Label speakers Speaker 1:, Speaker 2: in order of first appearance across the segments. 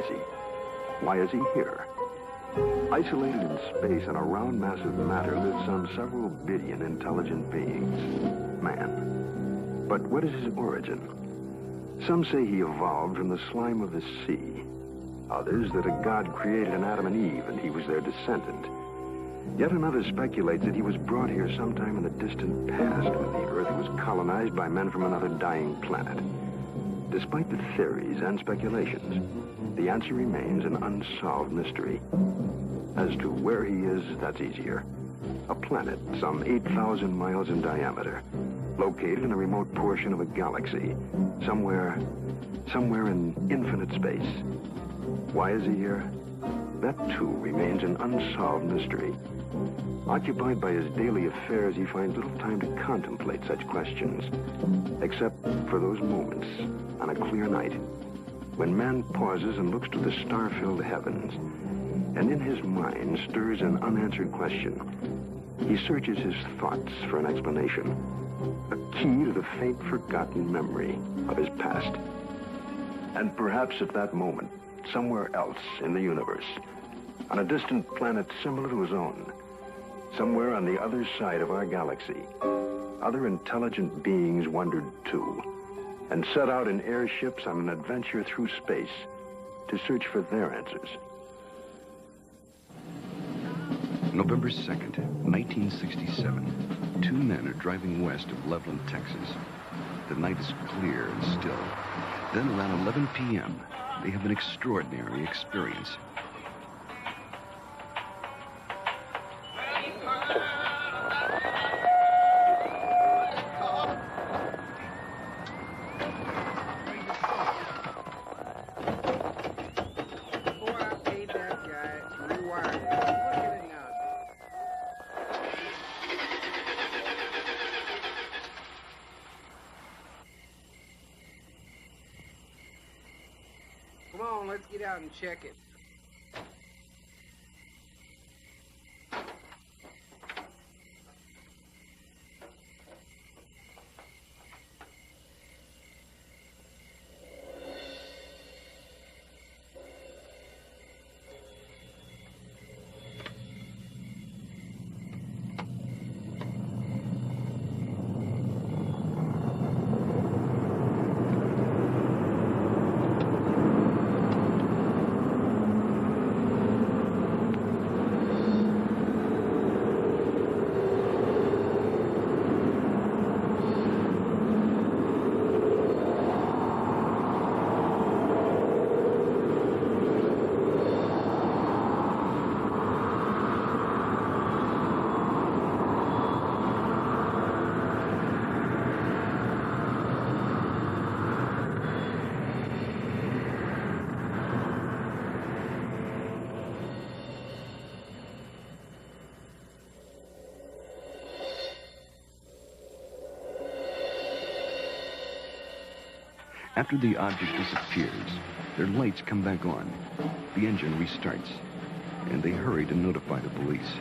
Speaker 1: is he? Why is he here? Isolated in space and around massive matter live some several billion intelligent beings. Man. But what is his origin? Some say he evolved from the slime of the sea. Others that a god created an Adam and Eve and he was their descendant. Yet another speculates that he was brought here sometime in the distant past when the Earth was colonized by men from another dying planet. Despite the theories and speculations, the answer remains an unsolved mystery. As to where he is, that's easier. A planet some 8,000 miles in diameter, located in a remote portion of a galaxy, somewhere in infinite space. Why is he here? That, too, remains an unsolved mystery. Occupied by his daily affairs, he finds little time to contemplate such questions, except for those moments on a clear night, when man pauses and looks to the star-filled heavens, and in his mind stirs an unanswered question. He searches his thoughts for an explanation, a key to the faint, forgotten memory of his past. And perhaps at that moment, somewhere else in the universe, on a distant planet similar to his own, somewhere on the other side of our galaxy, other intelligent beings wondered too, and set out in airships on an adventure through space to search for their answers.
Speaker 2: November 2nd, 1967. Two men are driving west of Loveland, Texas. The night is clear and still. Then around 11 p.m., they have an extraordinary experience.
Speaker 3: Let's get out and check it.
Speaker 2: After the object disappears, their lights come back on. The engine restarts, and they hurry to notify the police.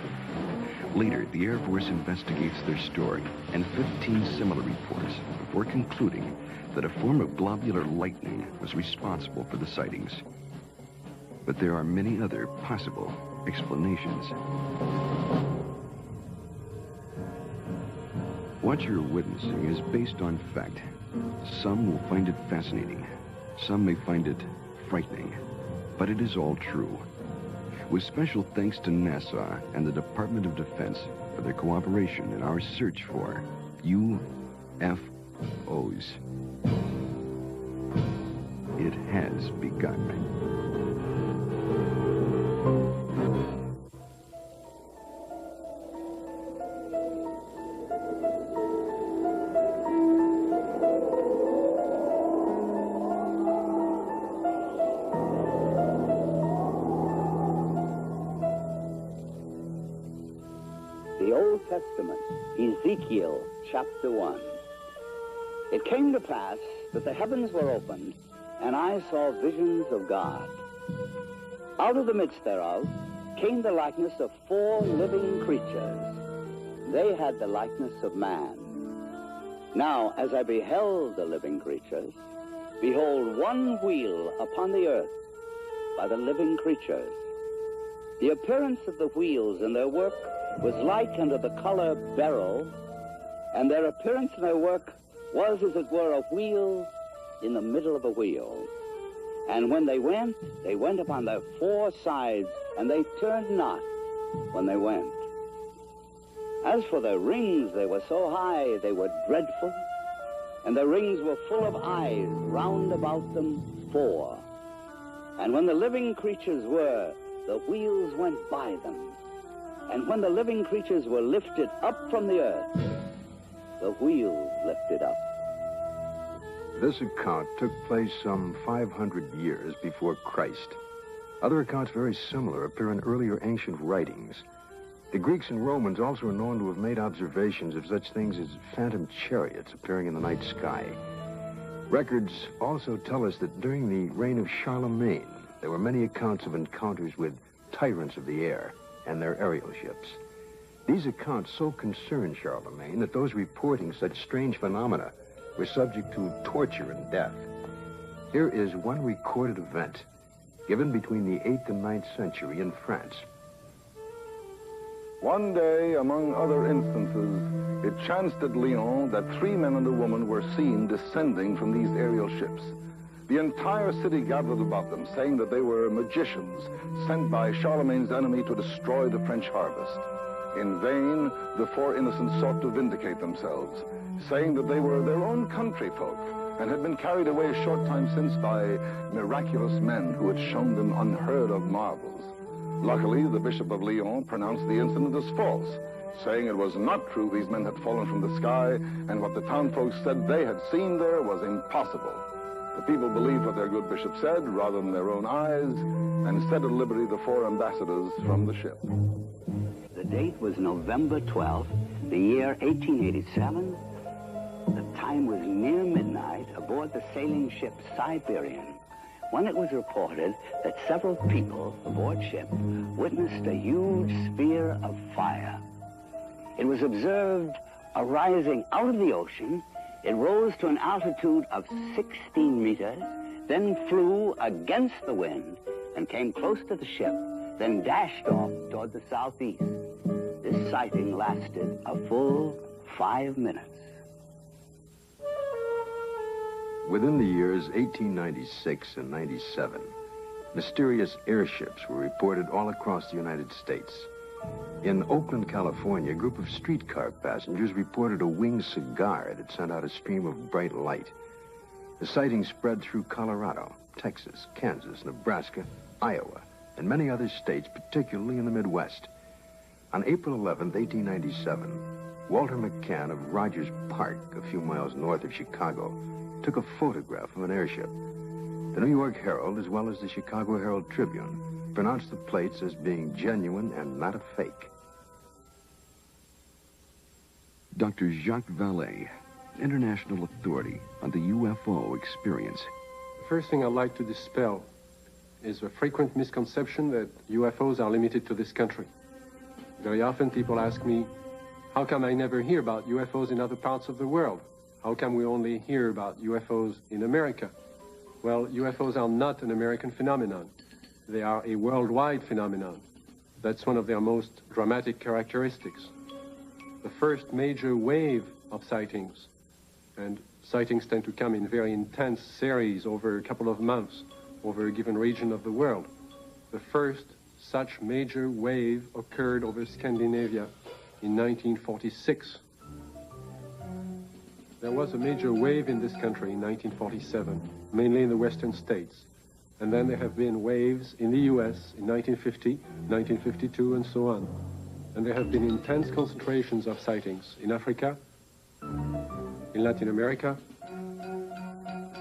Speaker 2: Later, the Air Force investigates their story and 15 similar reports before concluding that a form of globular lightning was responsible for the sightings. But there are many other possible explanations. What you're witnessing is based on fact. Some will find it fascinating. Some may find it frightening. But it is all true. With special thanks to NASA and the Department of Defense for their cooperation in our search for UFOs. It has begun.
Speaker 4: The Old Testament, Ezekiel chapter 1. It came to pass that the heavens were opened, and I saw visions of God. Out of the midst thereof came the likeness of 4 living creatures. They had the likeness of man. Now, as I beheld the living creatures, behold, one wheel upon the earth, by the living creatures. The appearance of the wheels in their work was like unto the color beryl, and their appearance in their work was, as it were, a wheel in the middle of a wheel. And when they went upon their four sides, and they turned not when they went. As for their rings, they were so high, they were dreadful, and their rings were full of eyes, round about them four. And when the living creatures were, the wheels went by them. And when the living creatures were lifted up from the earth, the wheels lifted up.
Speaker 1: This account took place some 500 years before Christ. Other accounts very similar appear in earlier ancient writings. The Greeks and Romans also are known to have made observations of such things as phantom chariots appearing in the night sky. Records also tell us that during the reign of Charlemagne, there were many accounts of encounters with tyrants of the air and their aerial ships. These accounts so concerned Charlemagne that those reporting such strange phenomena were subject to torture and death. Here is one recorded event given between the 8th and 9th century in France.
Speaker 5: One day, among other instances, it chanced at Lyon that 3 men and a woman were seen descending from these aerial ships. The entire city gathered about them, saying that they were magicians sent by Charlemagne's enemy to destroy the French harvest. In vain, the 4 innocents sought to vindicate themselves, saying that they were their own country folk and had been carried away a short time since by miraculous men who had shown them unheard of marvels. Luckily, the Bishop of Lyon pronounced the incident as false, saying it was not true these men had fallen from the sky, and what the townfolk said they had seen there was impossible. The people believed what their good bishop said rather than their own eyes, and set at liberty the 4 ambassadors from the ship.
Speaker 4: The date was November 12th, the year 1887. The time was near midnight aboard the sailing ship Siberian, when it was reported that several people aboard ship witnessed a huge sphere of fire. It was observed arising out of the ocean. It rose to an altitude of 16 meters, then flew against the wind and came close to the ship, then dashed off toward the southeast. This sighting lasted a full 5 minutes.
Speaker 1: Within the years 1896 and 97, mysterious airships were reported all across the United States. In Oakland, California, a group of streetcar passengers reported a winged cigar that sent out a stream of bright light. The sighting spread through Colorado, Texas, Kansas, Nebraska, Iowa, and many other states, particularly in the Midwest. On April 11, 1897, Walter McCann of Rogers Park, a few miles north of Chicago, took a photograph of an airship. The New York Herald, as well as the Chicago Herald Tribune, pronounced the plates as being genuine and not a fake.
Speaker 2: Dr. Jacques Vallée, international authority on the UFO experience.
Speaker 6: The first thing I'd like to dispel is a frequent misconception that UFOs are limited to this country. Very often people ask me, how come I never hear about UFOs in other parts of the world? How come we only hear about UFOs in America? Well, UFOs are not an American phenomenon. They are a worldwide phenomenon. That's one of their most dramatic characteristics. The first major wave of sightings, and sightings tend to come in very intense series over a couple of months, over a given region of the world. The first such major wave occurred over Scandinavia in 1946. There was a major wave in this country in 1947, mainly in the western states. And then there have been waves in the US in 1950, 1952, and so on. And there have been intense concentrations of sightings in Africa, in Latin America,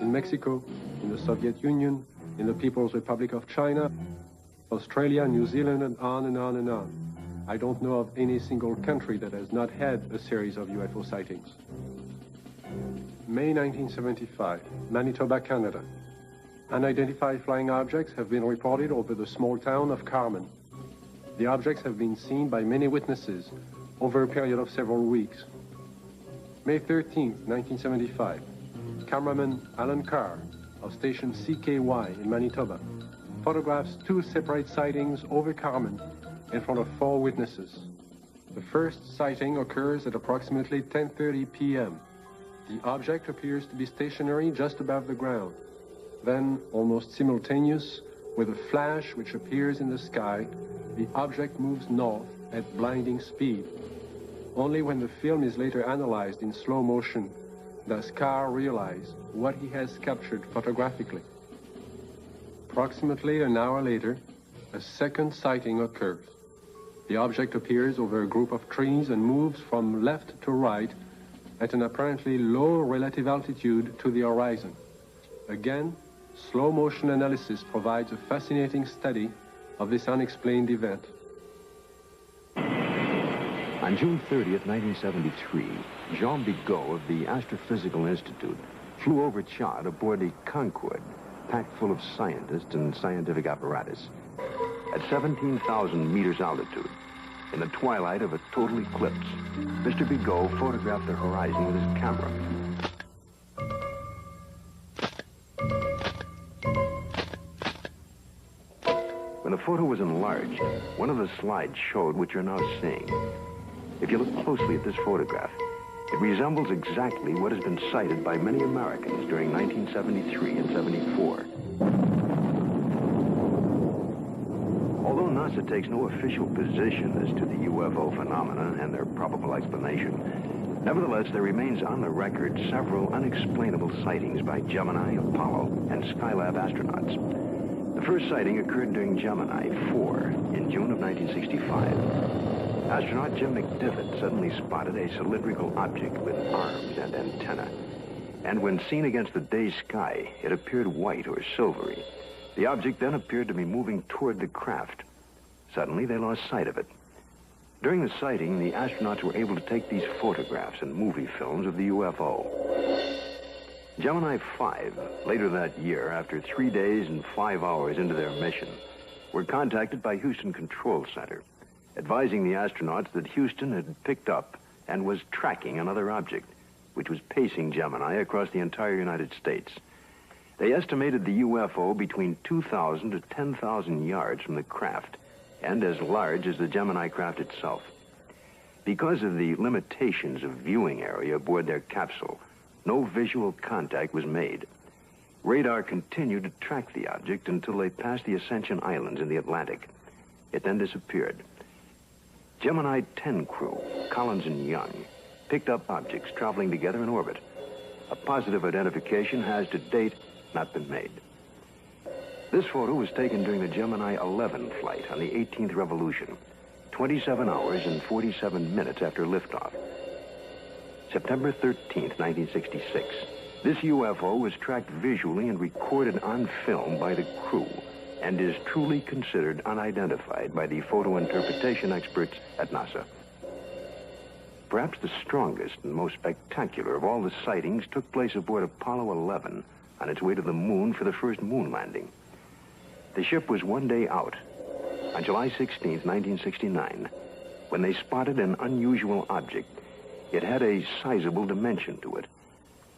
Speaker 6: in Mexico, in the Soviet Union, in the People's Republic of China, Australia, New Zealand, and on and on and on. I don't know of any single country that has not had a series of UFO sightings. May 1975, Manitoba, Canada. Unidentified flying objects have been reported over the small town of Carmen. The objects have been seen by many witnesses over a period of several weeks. May 13, 1975, cameraman Alan Carr of station CKY in Manitoba photographs 2 separate sightings over Carmen in front of 4 witnesses. The first sighting occurs at approximately 10:30 p.m. The object appears to be stationary just above the ground. Then, almost simultaneous with a flash which appears in the sky, the object moves north at blinding speed. Only when the film is later analyzed in slow motion does Carr realize what he has captured photographically. Approximately an hour later, a second sighting occurs. The object appears over a group of trees and moves from left to right at an apparently low relative altitude to the horizon. Again, slow motion analysis provides a fascinating study of this unexplained event.
Speaker 2: On June 30th, 1973, Jean Bigot of the Astrophysical Institute flew over Chad aboard the Concorde, packed full of scientists and scientific apparatus. At 17,000 meters altitude, in the twilight of a total eclipse, Mr. Bigot photographed the horizon with his camera. When the photo was enlarged, one of the slides showed what you're now seeing. If you look closely at this photograph, it resembles exactly what has been cited by many Americans during 1973 and 74. Although NASA takes no official position as to the UFO phenomena and their probable explanation, nevertheless, there remains on the record several unexplainable sightings by Gemini, Apollo, and Skylab astronauts. The first sighting occurred during Gemini 4 in June of 1965. Astronaut Jim McDivitt suddenly spotted a cylindrical object with arms and antenna. And when seen against the day sky, it appeared white or silvery. The object then appeared to be moving toward the craft. Suddenly, they lost sight of it. During the sighting, the astronauts were able to take these photographs and movie films of the UFO. Gemini 5, later that year, after 3 days and 5 hours into their mission, were contacted by Houston Control Center, advising the astronauts that Houston had picked up and was tracking another object, which was pacing Gemini across the entire United States. They estimated the UFO between 2,000 to 10,000 yards from the craft, and as large as the Gemini craft itself. Because of the limitations of viewing area aboard their capsule, no visual contact was made. Radar continued to track the object until they passed the Ascension Islands in the Atlantic. It then disappeared. Gemini 10 crew, Collins and Young, picked up objects traveling together in orbit. A positive identification has, to date, not been made. This photo was taken during the Gemini 11 flight on the 18th revolution, 27 hours and 47 minutes after liftoff. September 13th, 1966. This UFO was tracked visually and recorded on film by the crew, and is truly considered unidentified by the photo interpretation experts at NASA. Perhaps the strongest and most spectacular of all the sightings took place aboard Apollo 11 on its way to the moon for the first moon landing. The ship was 1 day out, on July 16, 1969, when they spotted an unusual object. It had a sizable dimension to it.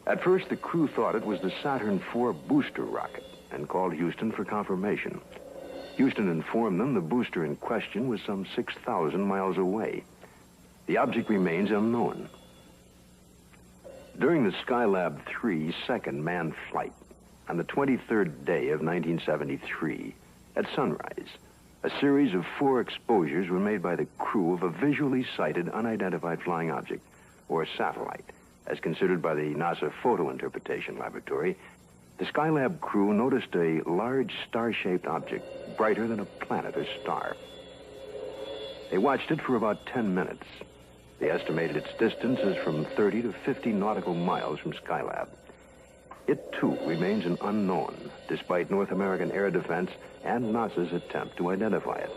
Speaker 2: At first, the crew thought it was the Saturn IV booster rocket and called Houston for confirmation. Houston informed them the booster in question was some 6,000 miles away. The object remains unknown. During the Skylab 3 second manned flight, on the 23rd day of 1973, at sunrise, a series of 4 exposures were made by the crew of a visually sighted unidentified flying object, or satellite, as considered by the NASA Photo Interpretation Laboratory. The Skylab crew noticed a large star-shaped object, brighter than a planet or star. They watched it for about 10 minutes. They estimated its distance as from 30 to 50 nautical miles from Skylab. It, too, remains an unknown, despite North American Air Defense and NASA's attempt to identify it.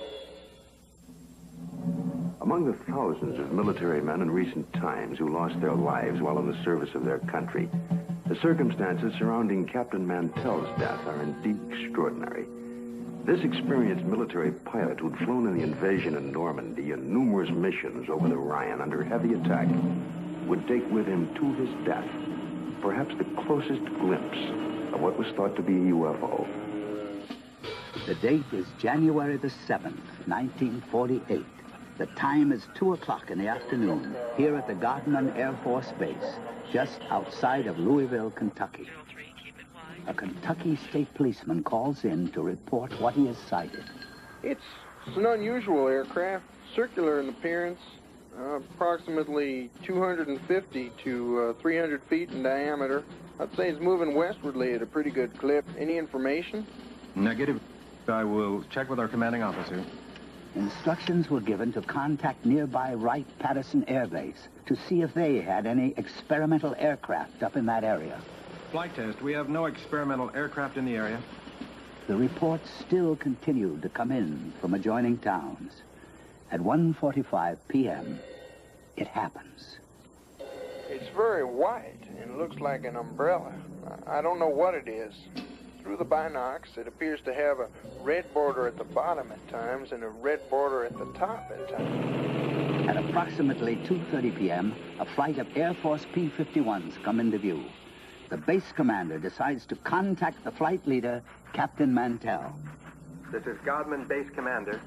Speaker 2: Among the thousands of military men in recent times who lost their lives while in the service of their country, the circumstances surrounding Captain Mantell's death are indeed extraordinary. This experienced military pilot who'd flown in the invasion in Normandy and numerous missions over the Rhine under heavy attack would take with him to his death perhaps the closest glimpse of what was thought to be a UFO.
Speaker 4: The date is January the 7th, 1948. The time is 2 o'clock in the afternoon here at the Godman Air Force Base, just outside of Louisville, Kentucky. A Kentucky state policeman calls in to report what he has sighted.
Speaker 3: It's an unusual aircraft, circular in appearance, approximately 250 to 300 feet in diameter. I'd say it's moving westwardly at a pretty good clip. Any information?
Speaker 7: Negative. I will check with our commanding officer.
Speaker 4: Instructions were given to contact nearby Wright-Patterson Air Base to see if they had any experimental aircraft up in that area.
Speaker 7: Flight test. We have no experimental aircraft in the area.
Speaker 4: The reports still continued to come in from adjoining towns. At 1:45 p.m., it happens.
Speaker 3: It's very white and looks like an umbrella. I don't know what it is. Through the binocs, it appears to have a red border at the bottom at times and a red border at the top at times.
Speaker 4: At approximately 2:30 p.m., a flight of Air Force P-51s come into view. The base commander decides to contact the flight leader, Captain Mantell.
Speaker 7: This is Godman Base Commander.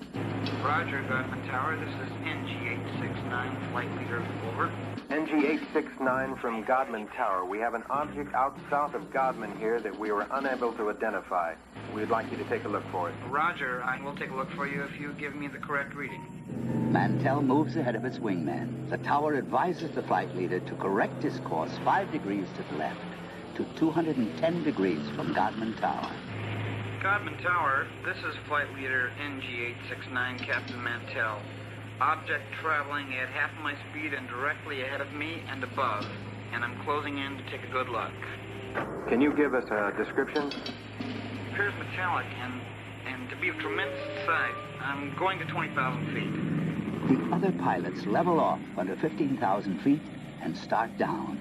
Speaker 8: Roger, Godman Tower. This is NG-869, flight leader, over.
Speaker 7: NG-869 from Godman Tower. We have an object out south of Godman here that we were unable to identify. We'd like you to take a look for it.
Speaker 8: Roger, I will take a look for you if you give me the correct reading.
Speaker 4: Mantell moves ahead of its wingman. The tower advises the flight leader to correct his course 5 degrees to the left to 210 degrees from Godman Tower.
Speaker 8: Godman Tower, this is flight leader NG-869, Captain Mantell. Object traveling at half my speed and directly ahead of me and above, and I'm closing in to take a good look.
Speaker 7: Can you give us a description?
Speaker 8: Appears metallic and to be of tremendous size. I'm going to 20,000 feet.
Speaker 4: The other pilots level off under 15,000 feet and start down.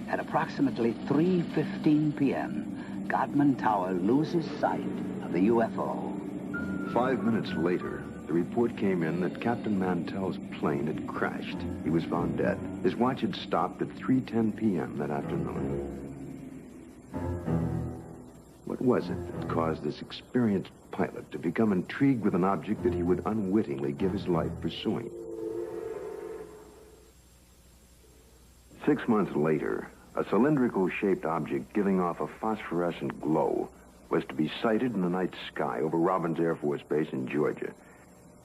Speaker 4: At approximately 3:15 p.m., Godman Tower loses sight of the UFO.
Speaker 2: 5 minutes later, the report came in that Captain Mantell's plane had crashed. He was found dead. His watch had stopped at 3:10 p.m. that afternoon. What was it that caused this experienced pilot to become intrigued with an object that he would unwittingly give his life pursuing?
Speaker 1: 6 months later, a cylindrical-shaped object giving off a phosphorescent glow was to be sighted in the night sky over Robbins Air Force Base in Georgia.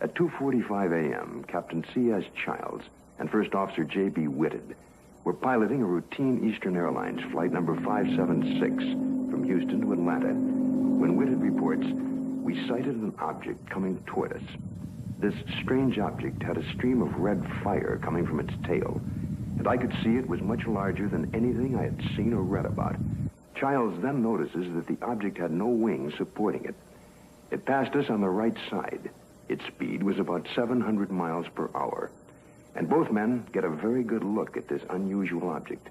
Speaker 1: At 2:45 a.m., Captain C.S. Childs and First Officer J.B. Whitted were piloting a routine Eastern Airlines flight number 576 from Houston to Atlanta when Whitted reports, "We sighted an object coming toward us. This strange object had a stream of red fire coming from its tail, and I could see it was much larger than anything I had seen or read about." Childs then notices that the object had no wings supporting it. It passed us on the right side. Its speed was about 700 miles per hour. And both men get a very good look at this unusual object.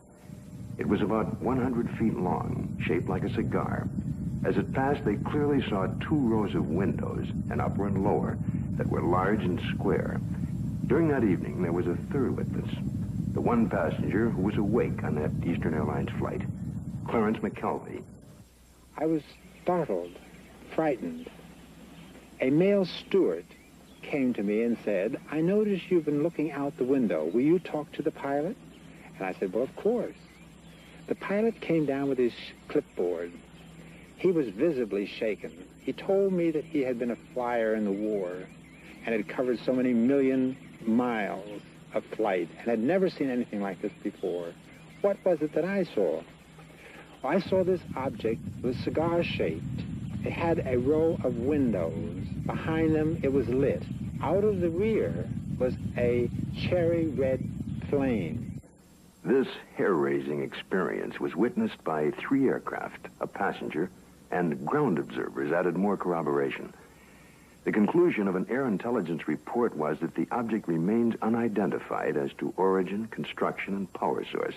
Speaker 1: It was about 100 feet long, shaped like a cigar. As it passed, they clearly saw 2 rows of windows, an upper and lower, that were large and square. During that evening, there was a third witness, the one passenger who was awake on that Eastern Airlines flight, Clarence McKelvey.
Speaker 9: I was startled, frightened. A male steward came to me and said, "I notice you've been looking out the window. Will you talk to the pilot?" And I said, "Well, of course." The pilot came down with his clipboard. He was visibly shaken. He told me that he had been a flyer in the war and had covered so many million miles of flight and had never seen anything like this before. What was it that I saw? Well, I saw this object was cigar-shaped. It had a row of windows. Behind them, it was lit. Out of the rear was a cherry red flame.
Speaker 1: This hair-raising experience was witnessed by 3 aircraft, a passenger, and ground observers added more corroboration. The conclusion of an air intelligence report was that the object remains unidentified as to origin, construction, and power source,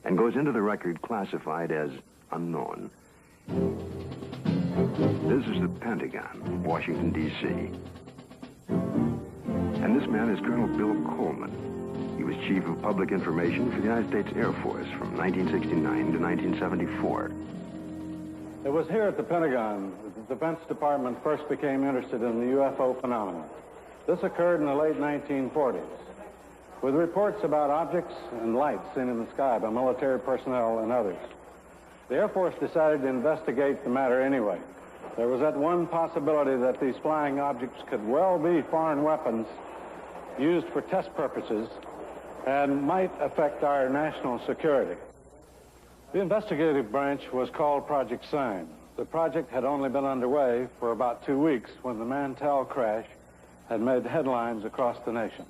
Speaker 1: and goes into the record classified as unknown. This is the Pentagon, Washington, D.C. And this man is Colonel Bill Coleman. He was Chief of Public Information for the United States Air Force from 1969 to 1974.
Speaker 10: It was here at the Pentagon that the Defense Department first became interested in the UFO phenomenon. This occurred in the late 1940s, with reports about objects and lights seen in the sky by military personnel and others. The Air Force decided to investigate the matter anyway. There was that one possibility that these flying objects could well be foreign weapons used for test purposes and might affect our national security. The investigative branch was called Project Sign. The project had only been underway for about 2 weeks when the Mantell crash had made headlines across the nation.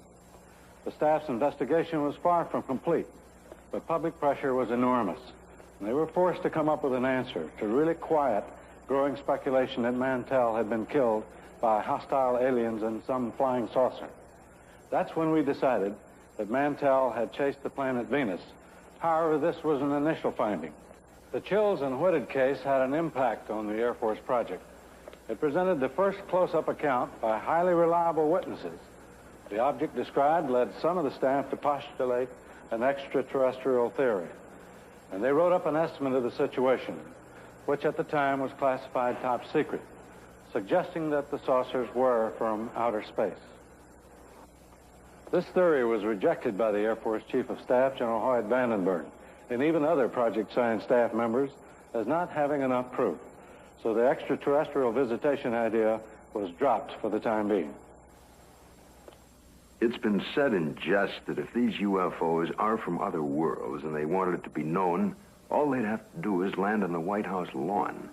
Speaker 10: The staff's investigation was far from complete, but public pressure was enormous. And they were forced to come up with an answer to really quiet growing speculation that Mantell had been killed by hostile aliens in some flying saucer. That's when we decided that Mantell had chased the planet Venus. However, this was an initial finding. The Chills and Whitted case had an impact on the Air Force project. It presented the first close-up account by highly reliable witnesses. The object described led some of the staff to postulate an extraterrestrial theory. And they wrote up an estimate of the situation, which at the time was classified top secret, suggesting that the saucers were from outer space. This theory was rejected by the Air Force Chief of Staff, General Hoyt Vandenberg, and even other Project Sign staff members as not having enough proof. So the extraterrestrial visitation idea was dropped for the time being.
Speaker 1: It's been said in jest that if these UFOs are from other worlds and they wanted it to be known, all they'd have to do is land on the White House lawn.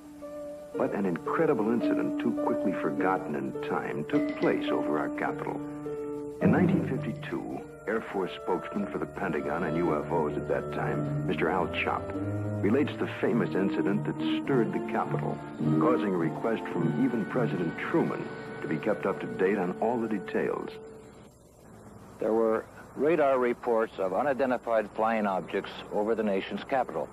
Speaker 1: But an incredible incident too quickly forgotten in time took place over our Capitol. In 1952, Air Force spokesman for the Pentagon and UFOs at that time, Mr. Al Chop, relates the famous incident that stirred the Capitol, causing a request from even President Truman to be kept up to date on all the details.
Speaker 11: There were radar reports of unidentified flying objects over the nation's capital.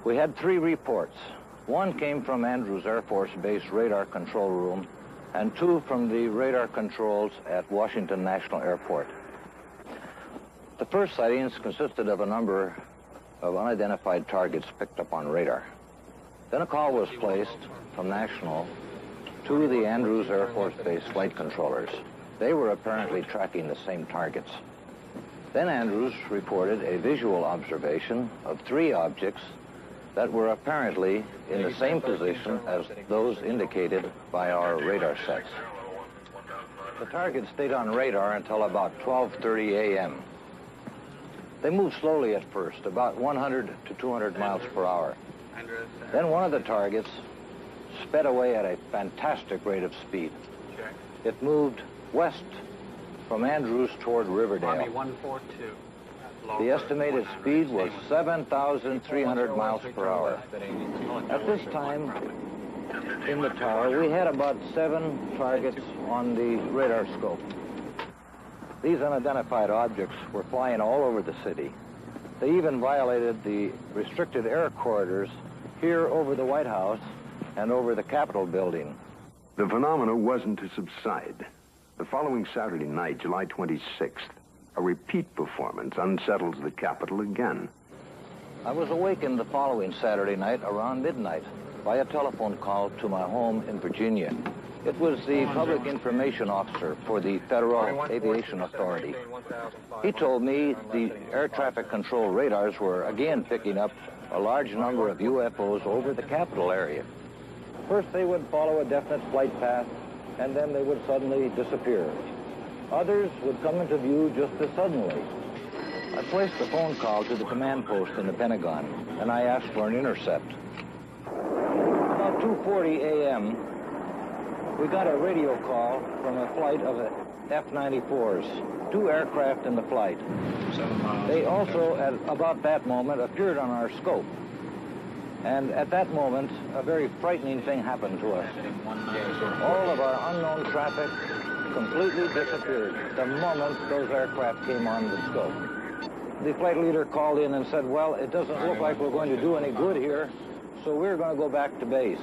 Speaker 11: We had 3 reports. One came from Andrews Air Force Base radar control room, and 2 from the radar controls at Washington National Airport. The first sightings consisted of a number of unidentified targets picked up on radar. Then a call was placed from National to the Andrews Air Force Base flight controllers. They were apparently tracking the same targets. Then Andrews reported a visual observation of 3 objects that were apparently in the same position as those indicated by our radar sets. The targets stayed on radar until about 12:30 a.m. They moved slowly at first, about 100 to 200 miles per hour. Then one of the targets sped away at a fantastic rate of speed. It moved west from Andrews toward Riverdale.
Speaker 12: Army 142.
Speaker 11: The estimated speed was 7,300 miles per hour. At this time, in the tower, we had about 7 targets on the radar scope. These unidentified objects were flying all over the city. They even violated the restricted air corridors here over the White House and over the Capitol building.
Speaker 1: The phenomena wasn't to subside. The following Saturday night, July 26th, a repeat performance unsettles the Capitol again.
Speaker 11: I was awakened the following Saturday night around midnight by a telephone call to my home in Virginia. It was the public information officer for the Federal Aviation Authority. He told me the air traffic control radars were again picking up a large number of UFOs over the Capitol area. First, they would follow a definite flight path, and then they would suddenly disappear. Others would come into view just as suddenly. I placed a phone call to the command post in the Pentagon, and I asked for an intercept. About 2:40 a.m., we got a radio call from a flight of F-94s, 2 aircraft in the flight. They also, at about that moment, appeared on our scope. And at that moment, a very frightening thing happened to us. All of our unknown traffic completely disappeared the moment those aircraft came on the scope. The flight leader called in and said, well, it doesn't look like we're going to do any good here, so we're going to go back to base.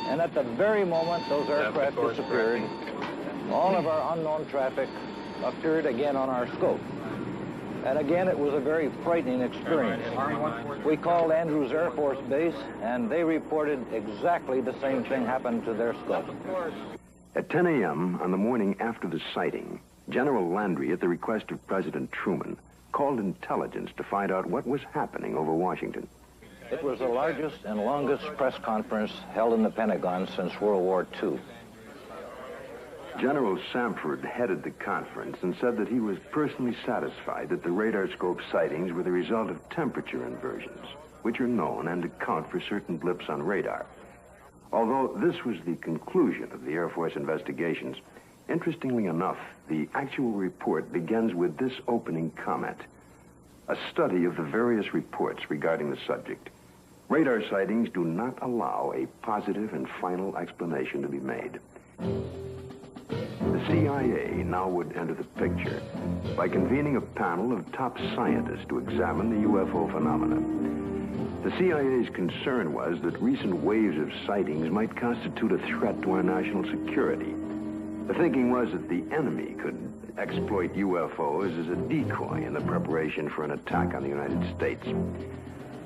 Speaker 11: And at the very moment those aircraft disappeared, all of our unknown traffic appeared again on our scope. And again, it was a very frightening experience. We called Andrews Air Force Base, and they reported exactly the same thing happened to their scope.
Speaker 1: At 10 a.m. on the morning after the sighting, General Landry, at the request of President Truman, called intelligence to find out what was happening over Washington.
Speaker 11: It was the largest and longest press conference held in the Pentagon since World War II.
Speaker 1: General Samford headed the conference and said that he was personally satisfied that the radar scope sightings were the result of temperature inversions, which are known and account for certain blips on radar. Although this was the conclusion of the Air Force investigations, interestingly enough, the actual report begins with this opening comment: a study of the various reports regarding the subject. Radar sightings do not allow a positive and final explanation to be made. The CIA now would enter the picture by convening a panel of top scientists to examine the UFO phenomena. The CIA's concern was that recent waves of sightings might constitute a threat to our national security. The thinking was that the enemy could exploit UFOs as a decoy in the preparation for an attack on the United States.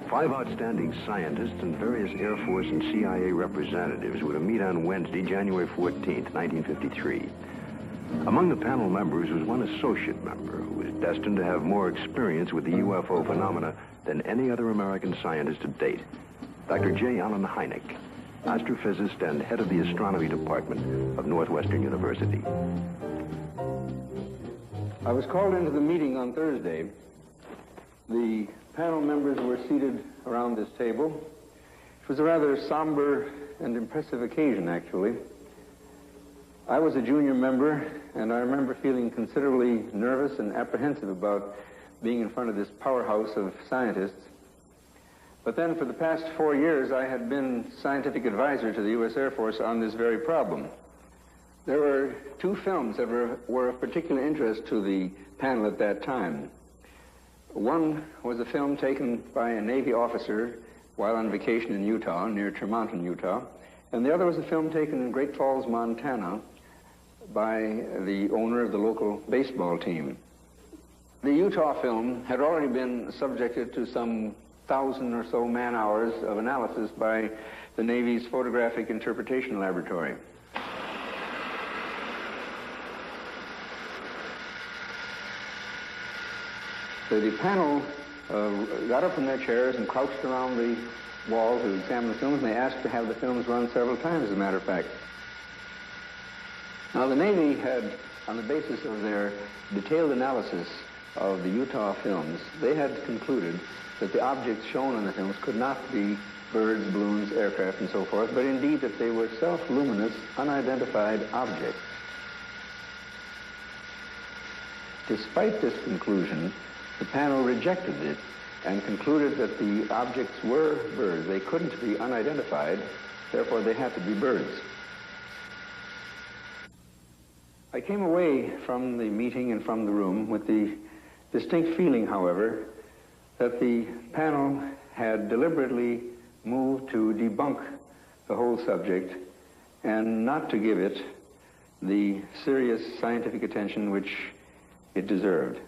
Speaker 1: 5 outstanding scientists and various Air Force and CIA representatives were to meet on Wednesday, January 14th, 1953. Among the panel members was one associate member who was destined to have more experience with the UFO phenomena than any other American scientist to date, Dr. J. Allen Hynek, astrophysicist and head of the astronomy department of Northwestern University.
Speaker 12: I was called into the meeting on Thursday. The panel members were seated around this table. It was a rather somber and impressive occasion, actually. I was a junior member, and I remember feeling considerably nervous and apprehensive about being in front of this powerhouse of scientists. But then for the past 4 years, I had been scientific advisor to the U.S. Air Force on this very problem. There were 2 films that were of particular interest to the panel at that time. One was a film taken by a Navy officer while on vacation in Utah, near Tremonton, Utah, and the other was a film taken in Great Falls, Montana, by the owner of the local baseball team. The Utah film had already been subjected to some 1,000 or so man-hours of analysis by the Navy's Photographic Interpretation Laboratory. So the panel got up from their chairs and crouched around the wall to examine the films, and they asked to have the films run several times, as a matter of fact. Now, the Navy had, on the basis of their detailed analysis of the Utah films, they had concluded that the objects shown on the films could not be birds, balloons, aircraft, and so forth, but indeed that they were self-luminous, unidentified objects. Despite this conclusion, the panel rejected it and concluded that the objects were birds. They couldn't be unidentified, therefore they had to be birds. I came away from the meeting and from the room with the distinct feeling, however, that the panel had deliberately moved to debunk the whole subject and not to give it the serious scientific attention which it deserved.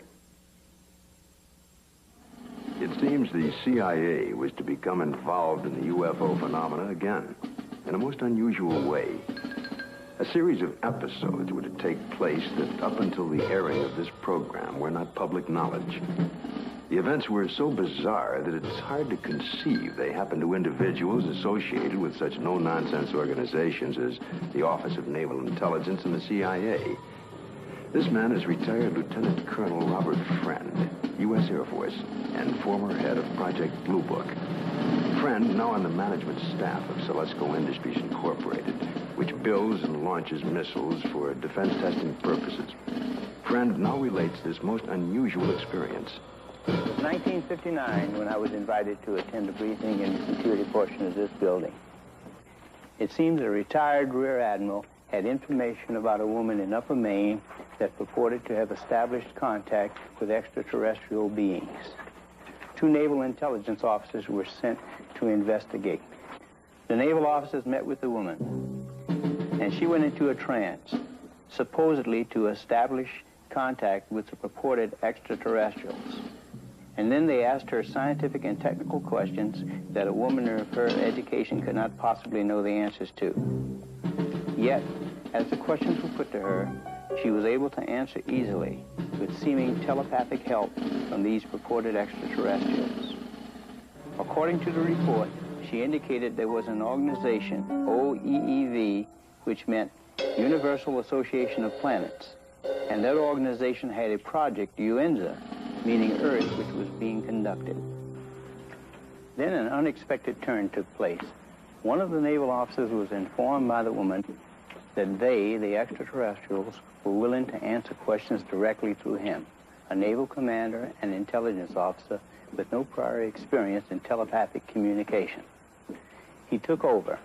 Speaker 1: It seems the CIA was to become involved in the UFO phenomena again, in a most unusual way. A series of episodes were to take place that, up until the airing of this program, were not public knowledge. The events were so bizarre that it's hard to conceive they happened to individuals associated with such no-nonsense organizations as the Office of Naval Intelligence and the CIA. This man is retired Lieutenant Colonel Robert Friend, U.S. Air Force, and former head of Project Blue Book. Friend, now on the management staff of Celesco Industries Incorporated, which builds and launches missiles for defense testing purposes. Friend now relates this most unusual experience.
Speaker 13: It was 1959 when I was invited to attend a briefing in the security portion of this building. It seems a retired Rear Admiral had information about a woman in Upper Maine that purported to have established contact with extraterrestrial beings. 2 naval intelligence officers were sent to investigate. The naval officers met with the woman, and she went into a trance, supposedly to establish contact with the purported extraterrestrials. And then they asked her scientific and technical questions that a woman of her education could not possibly know the answers to. Yet, as the questions were put to her, she was able to answer easily with seeming telepathic help from these purported extraterrestrials. According to the report, she indicated there was an organization, OEEV, which meant Universal Association of Planets, and that organization had a project, UNZA, meaning Earth, which was being conducted. Then an unexpected turn took place. One of the naval officers was informed by the woman that they, the extraterrestrials, were willing to answer questions directly through him, a naval commander and intelligence officer with no prior experience in telepathic communication. He took over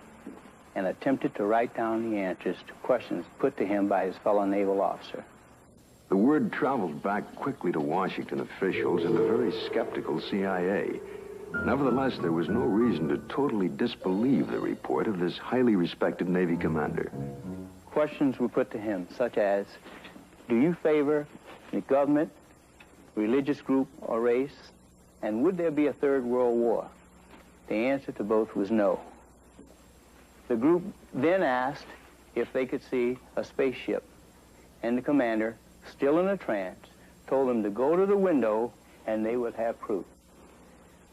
Speaker 13: and attempted to write down the answers to questions put to him by his fellow naval officer.
Speaker 1: The word traveled back quickly to Washington officials and the very skeptical CIA. Nevertheless, there was no reason to totally disbelieve the report of this highly respected Navy commander.
Speaker 13: Questions were put to him, such as, do you favor the government, religious group, or race? And would there be a third world war? The answer to both was no. The group then asked if they could see a spaceship, and the commander, still in a trance, told them to go to the window and they would have proof.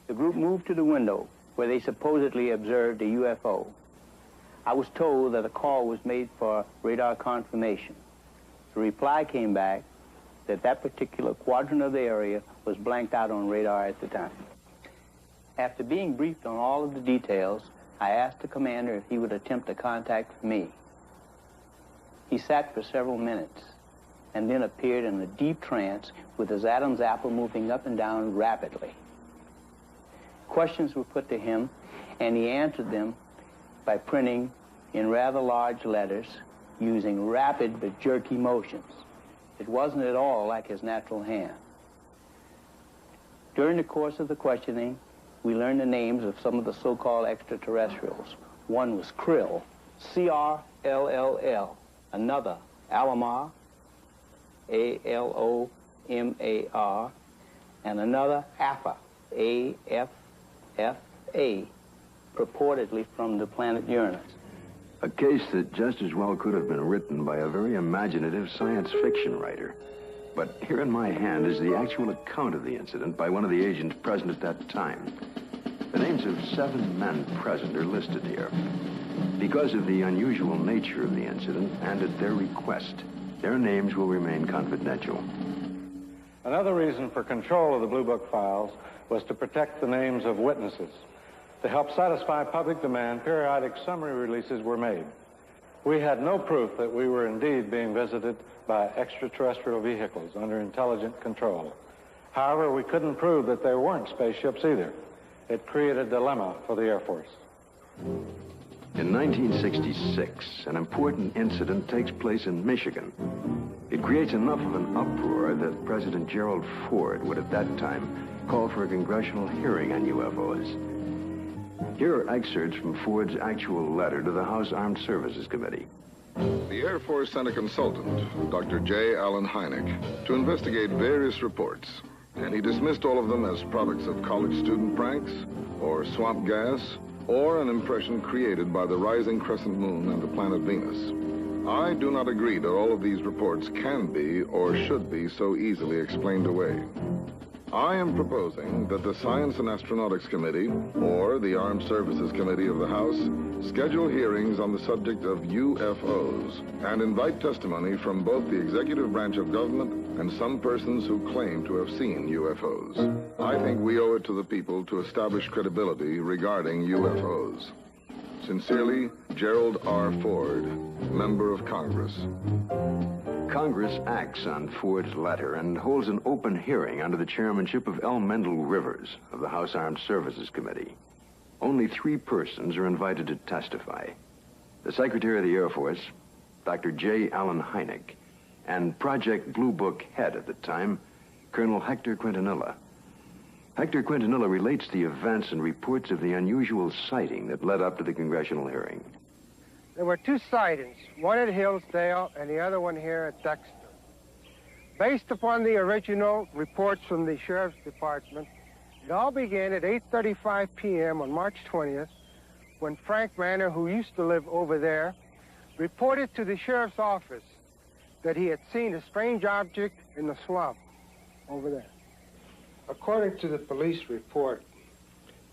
Speaker 13: The group moved to the window where they supposedly observed a UFO. I was told that a call was made for radar confirmation. The reply came back that that particular quadrant of the area was blanked out on radar at the time. After being briefed on all of the details, I asked the commander if he would attempt to contact me. He sat for several minutes and then appeared in a deep trance with his Adam's apple moving up and down rapidly. Questions were put to him, and he answered them by printing in rather large letters using rapid but jerky motions. It wasn't at all like his natural hand. During the course of the questioning, we learned the names of some of the so-called extraterrestrials. One was Krill, C-R-L-L-L. Another, Alomar, A-L-O-M-A-R. And another, Alpha, A-F-F-A, purportedly from the planet Uranus.
Speaker 1: A case that just as well could have been written by a very imaginative science fiction writer. But here in my hand is the actual account of the incident by one of the agents present at that time. The names of 7 men present are listed here. Because of the unusual nature of the incident and at their request, their names will remain confidential.
Speaker 10: Another reason for control of the Blue Book files was to protect the names of witnesses. To help satisfy public demand, periodic summary releases were made. We had no proof that we were indeed being visited by extraterrestrial vehicles under intelligent control. However, we couldn't prove that there weren't spaceships either. It created a dilemma for the Air Force.
Speaker 1: In 1966, an important incident takes place in Michigan. It creates enough of an uproar that President Gerald Ford would at that time call for a congressional hearing on UFOs. Here are excerpts from Ford's actual letter to the House Armed Services Committee.
Speaker 5: The Air Force sent a consultant, Dr. J. Allen Hynek, to investigate various reports, and he dismissed all of them as products of college student pranks, or swamp gas, or an impression created by the rising crescent moon and the planet Venus. I do not agree that all of these reports can be or should be so easily explained away. I am proposing that the Science and Astronautics Committee, or the Armed Services Committee of the House, schedule hearings on the subject of UFOs and invite testimony from both the executive branch of government and some persons who claim to have seen UFOs. I think we owe it to the people to establish credibility regarding UFOs. Sincerely, Gerald R. Ford, Member of Congress.
Speaker 1: Congress acts on Ford's letter and holds an open hearing under the chairmanship of L. Mendel Rivers of the House Armed Services Committee. Only 3 persons are invited to testify. The Secretary of the Air Force, Dr. J. Allen Hynek, and Project Blue Book head at the time, Colonel Hector Quintanilla. Hector Quintanilla relates the events and reports of the unusual sighting that led up to the congressional hearing.
Speaker 3: There were 2 sightings, one at Hillsdale and the other one here at Dexter. Based upon the original reports from the Sheriff's Department, it all began at 8:35 p.m. on March 20th, when Frank Manor, who used to live over there, reported to the Sheriff's office that he had seen a strange object in the swamp over there. According to the police report,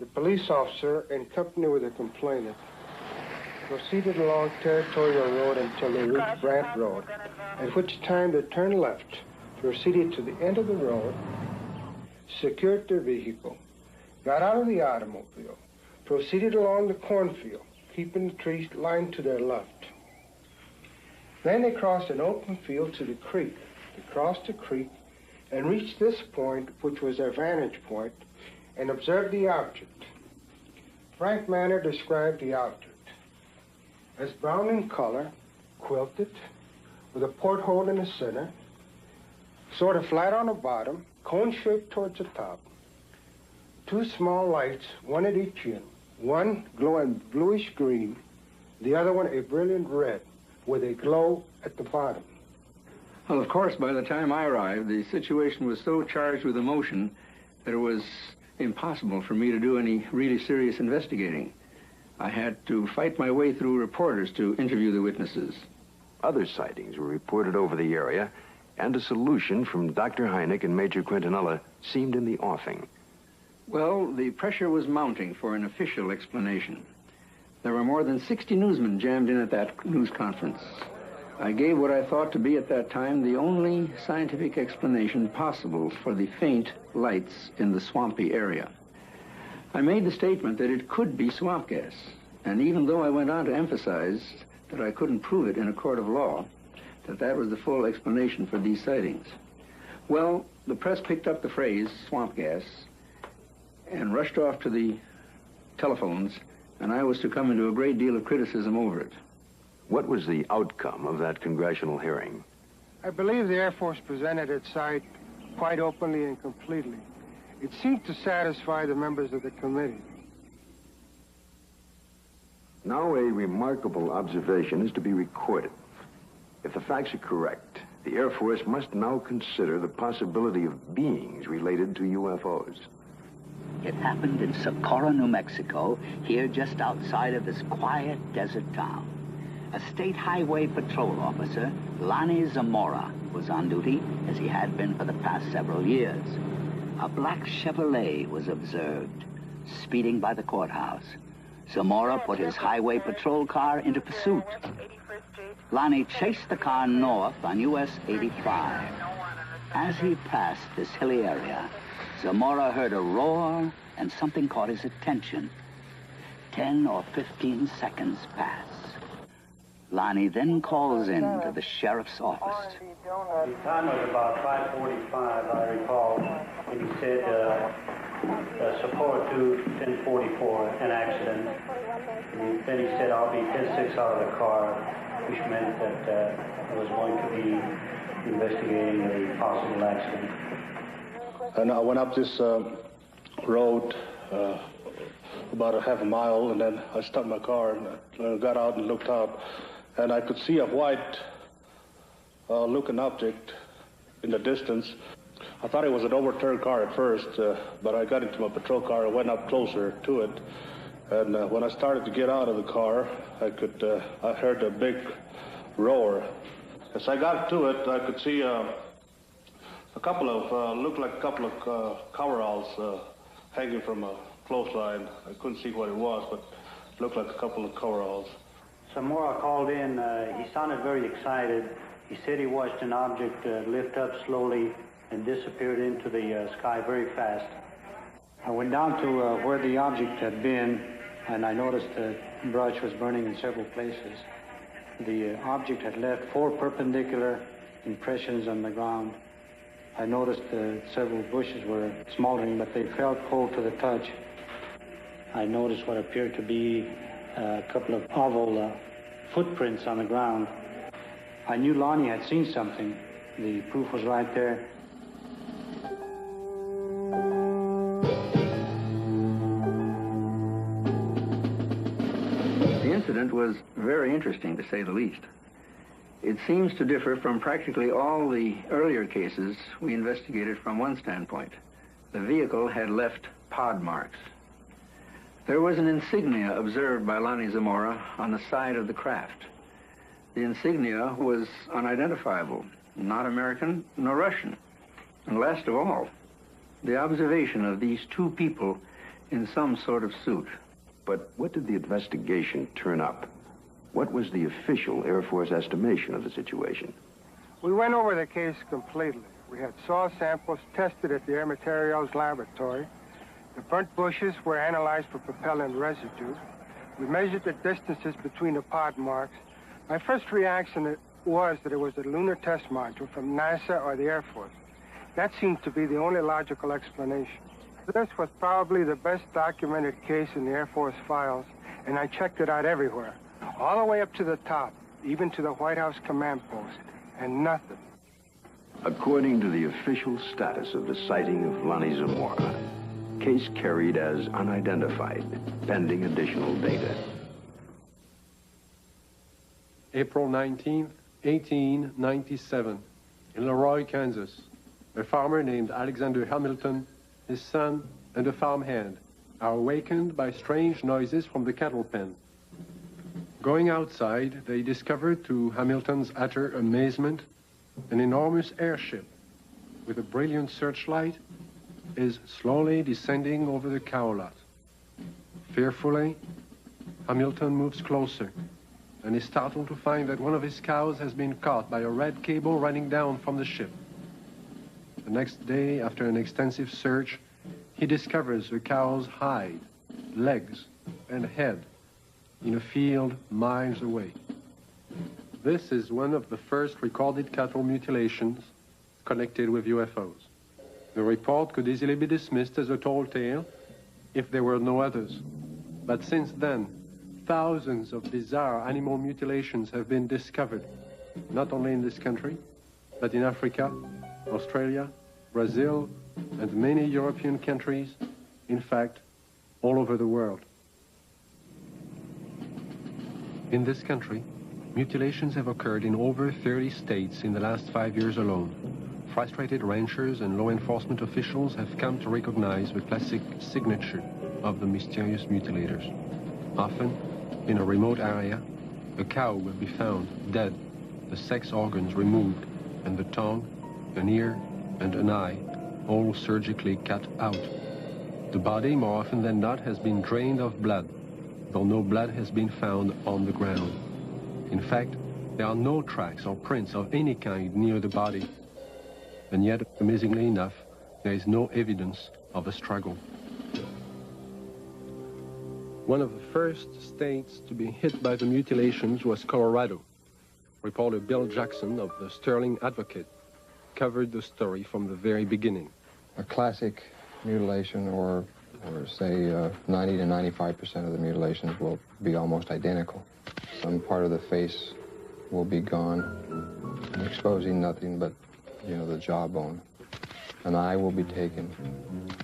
Speaker 3: the police officer, in company with the complainant, proceeded along Territorial Road until they reached Brant Road, at which time they turned left, proceeded to the end of the road, secured their vehicle, got out of the automobile, proceeded along the cornfield, keeping the trees lined to their left. Then they crossed an open field to the creek. They crossed the creek and reached this point, which was their vantage point, and observed the object. Frank Manor described the object as brown in color, quilted, with a porthole in the center, sort of flat on the bottom, cone-shaped towards the top. Two small lights, one at each end, one glowing bluish green, the other one a brilliant red, with a glow at the bottom.
Speaker 12: Well, of course, by the time I arrived, the situation was so charged with emotion that it was impossible for me to do any really serious investigating. I had to fight my way through reporters to interview the witnesses.
Speaker 2: Other sightings were reported over the area, and a solution from Dr. Hynek and Major Quintanilla seemed in the offing.
Speaker 12: Well, the pressure was mounting for an official explanation. There were more than 60 newsmen jammed in at that news conference. I gave what I thought to be at that time the only scientific explanation possible for the faint lights in the swampy area. I made the statement that it could be swamp gas, and even though I went on to emphasize that I couldn't prove it in a court of law, that was the full explanation for these sightings. Well, the press picked up the phrase, swamp gas, and rushed off to the telephones, and I was to come into a great deal of criticism over it.
Speaker 2: What was the outcome of that congressional hearing?
Speaker 3: I believe the Air Force presented its side quite openly and completely. It seemed to satisfy the members of the committee.
Speaker 2: Now a remarkable observation is to be recorded. If the facts are correct, the Air Force must now consider the possibility of beings related to UFOs.
Speaker 4: It happened in Socorro, New Mexico, here just outside of this quiet desert town. A state highway patrol officer, Lonnie Zamora, was on duty, as he had been for the past several years. A black Chevrolet was observed, speeding by the courthouse. Zamora put his highway patrol car into pursuit. Lonnie chased the car north on US 85. As he passed this hilly area, Zamora heard a roar and something caught his attention. 10 or 15 seconds pass. Lonnie then calls in to the sheriff's office.
Speaker 10: The time was about 5:45, I recall, and he said, Socorro to 1044, an accident. And then he said, I'll be 10-6 out of the car, which meant that I was going to be investigating a possible accident.
Speaker 5: And I went up this road about a half a mile, and then I stopped my car and I got out and looked out, and I could see a white looking object in the distance. I thought it was an overturned car at first, but I got into my patrol car and went up closer to it. And when I started to get out of the car, I heard a big roar. As I got to it, I could see a couple of, looked like a couple of coveralls hanging from a clothesline. I couldn't see what it was, but it looked like a couple of coveralls.
Speaker 10: Zamora called in. He sounded very excited. He said he watched an object lift up slowly and disappeared into the sky very fast. I went down to where the object had been, and I noticed the brush was burning in several places. The object had left 4 perpendicular impressions on the ground. I noticed several bushes were smoldering, but they felt cold to the touch. I noticed what appeared to be a couple of oval footprints on the ground. I knew Lonnie had seen something. The proof was right there.
Speaker 12: The incident was very interesting, to say the least. It seems to differ from practically all the earlier cases we investigated from one standpoint. The vehicle had left pod marks. There was an insignia observed by Lonnie Zamora on the side of the craft. The insignia was unidentifiable, not American nor Russian. And last of all, the observation of these two people in some sort of suit.
Speaker 1: But what did the investigation turn up? What was the official Air Force estimation of the situation?
Speaker 3: We went over the case completely. We had soil samples tested at the Air Materials Laboratory. The burnt bushes were analyzed for propellant residue. We measured the distances between the pod marks. My first reaction was that it was a lunar test module from NASA or the Air Force. That seemed to be the only logical explanation. This was probably the best documented case in the Air Force files, and I checked it out everywhere, all the way up to the top, even to the White House command post, and nothing.
Speaker 1: According to the official status of the sighting of Lonnie Zamora, case carried as unidentified, pending additional data.
Speaker 6: April 19th, 1897, in Leroy, Kansas, a farmer named Alexander Hamilton, his son, and a farmhand are awakened by strange noises from the cattle pen. Going outside, they discovered, to Hamilton's utter amazement, an enormous airship with a brilliant searchlight is slowly descending over the cow lot. Fearfully, Hamilton moves closer and is startled to find that one of his cows has been caught by a red cable running down from the ship. The next day, after an extensive search, he discovers the cow's hide, legs, and head in a field miles away. This is one of the first recorded cattle mutilations connected with UFOs. The report could easily be dismissed as a tall tale if there were no others. But since then, thousands of bizarre animal mutilations have been discovered, not only in this country, but in Africa, Australia, Brazil, and many European countries, in fact, all over the world. In this country, mutilations have occurred in over 30 states in the last 5 years alone. Frustrated ranchers and law enforcement officials have come to recognize the classic signature of the mysterious mutilators. Often, in a remote area, a cow will be found dead, the sex organs removed, and the tongue, an ear, and an eye, all surgically cut out. The body, more often than not, has been drained of blood, though no blood has been found on the ground. In fact, there are no tracks or prints of any kind near the body. And yet, amazingly enough, there is no evidence of a struggle. One of the first states to be hit by the mutilations was Colorado. Reporter Bill Jackson of the Sterling Advocate covered the story from the very beginning.
Speaker 14: A classic mutilation, or say 90 to 95% of the mutilations will be almost identical. Some part of the face will be gone, exposing nothing but, the jawbone. An eye will be taken,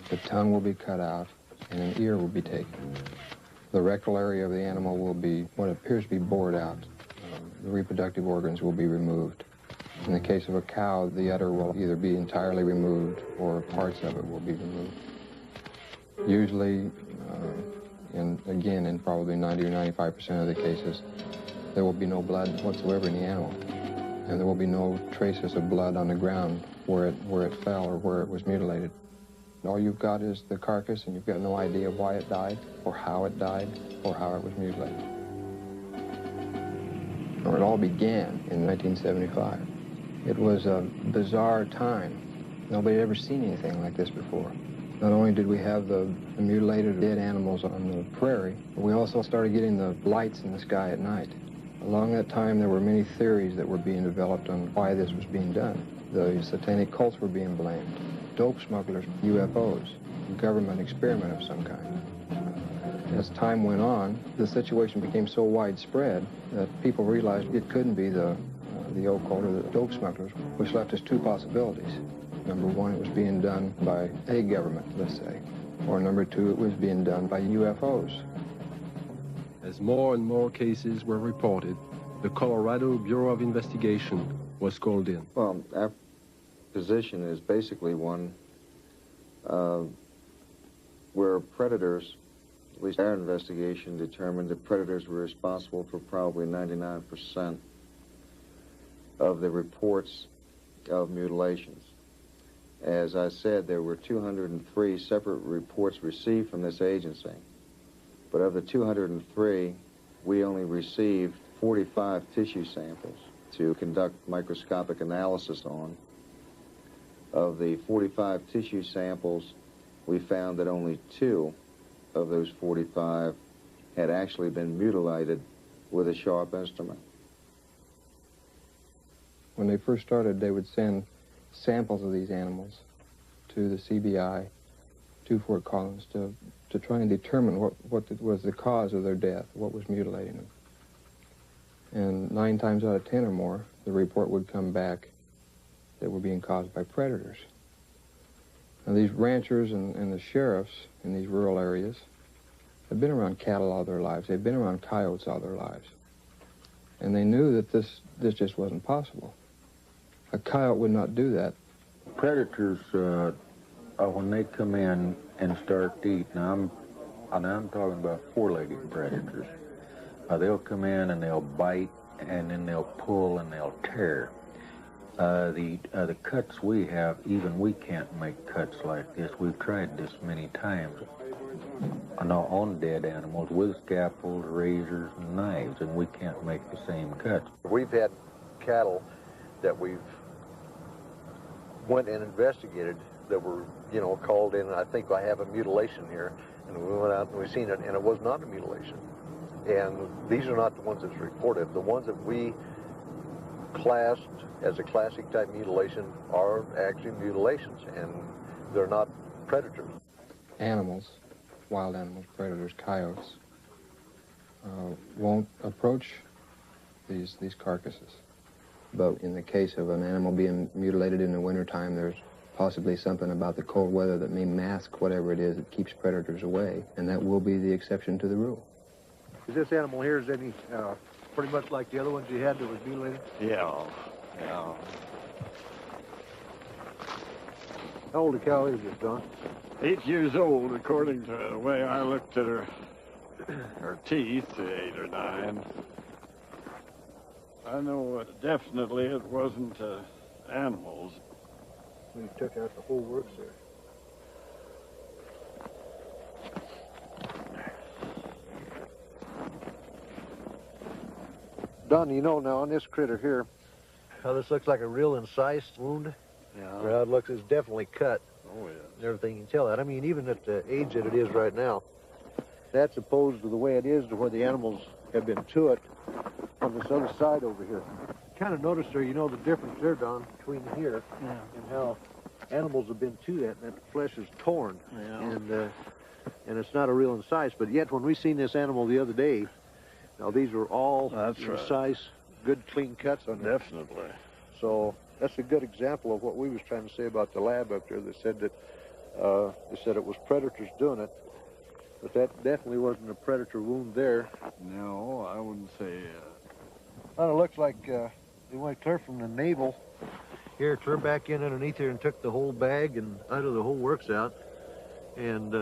Speaker 14: the tongue will be cut out, and an ear will be taken. The rectal area of the animal will be what appears to be bored out. The reproductive organs will be removed. In the case of a cow, the udder will either be entirely removed or parts of it will be removed. Usually, in probably 90 or 95% of the cases, there will be no blood whatsoever in the animal. And there will be no traces of blood on the ground where it fell or where it was mutilated. All you've got is the carcass, and you've got no idea why it died, or how it died, or how it was mutilated. It all began in 1975. It was a bizarre time. Nobody had ever seen anything like this before. Not only did we have the mutilated dead animals on the prairie, but we also started getting the lights in the sky at night. Along that time, there were many theories that were being developed on why this was being done. The satanic cults were being blamed, dope smugglers, UFOs, a government experiment of some kind. As time went on, the situation became so widespread that people realized it couldn't be the occult or the dope smugglers, which left us two possibilities. Number one, it was being done by a government, let's say. Or number two, it was being done by UFOs.
Speaker 6: As more and more cases were reported, the Colorado Bureau of Investigation was called in.
Speaker 15: Well, our position is basically one where predators, at least our investigation determined that predators were responsible for probably 99% of the reports of mutilations. As I said, there were 203 separate reports received from this agency. But of the 203, we only received 45 tissue samples to conduct microscopic analysis on. Of the 45 tissue samples, we found that only 2 of those 45 had actually been mutilated with a sharp instrument.
Speaker 14: When they first started, they would send samples of these animals to the CBI, to Fort Collins, to try and determine what was the cause of their death, what was mutilating them. And 9 times out of 10 or more, the report would come back that were being caused by predators. Now, these ranchers and the sheriffs in these rural areas had been around cattle all their lives. They'd been around coyotes all their lives. And they knew that this just wasn't possible. A coyote would not do that.
Speaker 16: Predators, when they come in and start to eat, now I'm talking about 4-legged predators. They'll come in and they'll bite, and then they'll pull and they'll tear. The cuts we have, even we can't make cuts like this. We've tried this many times on dead animals with scalpels, razors, and knives, and we can't make the same cuts.
Speaker 17: We've had cattle that we've went and investigated that were, called in, and I think I have a mutilation here, and we went out and we seen it, and it was not a mutilation. And these are not the ones that's reported. The ones that we classed as a classic type mutilation are actually mutilations, and they're not predators.
Speaker 14: Animals, wild animals, predators, coyotes, won't approach these carcasses. But in the case of an animal being mutilated in the wintertime, there's possibly something about the cold weather that may mask whatever it is that keeps predators away, and that will be the exception to the rule.
Speaker 18: Is this animal here, is any pretty much like the other ones you had that was mutilated?
Speaker 19: Yeah.
Speaker 18: How old a cow is this, Don?
Speaker 19: 8 years old, according to the way I looked at her teeth, 8 or 9. I know definitely it wasn't animals.
Speaker 18: We took out the whole works there. Don, now on this critter here, how this looks like a real incised wound.
Speaker 19: Yeah.
Speaker 18: Well, it looks, it's definitely cut.
Speaker 19: Oh, yeah.
Speaker 18: And everything, you can tell that. I mean, even at the age that it is right now, that's opposed to the way it is to where the animals have been to it on this other side over here. Kind of noticed there, the difference there, Don, between here and how animals have been to that, and that flesh is torn.
Speaker 19: Yeah.
Speaker 18: And it's not a real incise, but yet when we seen this animal the other day, now these were all incise, good clean cuts on them.
Speaker 19: Definitely.
Speaker 18: So that's a good example of what we was trying to say about the lab up there. They said that it was predators doing it, but that definitely wasn't a predator wound there.
Speaker 19: No, I wouldn't say.
Speaker 18: Well, it looks like they went clear from the navel here, clear back in underneath here, and took the whole bag and out of the whole works out, and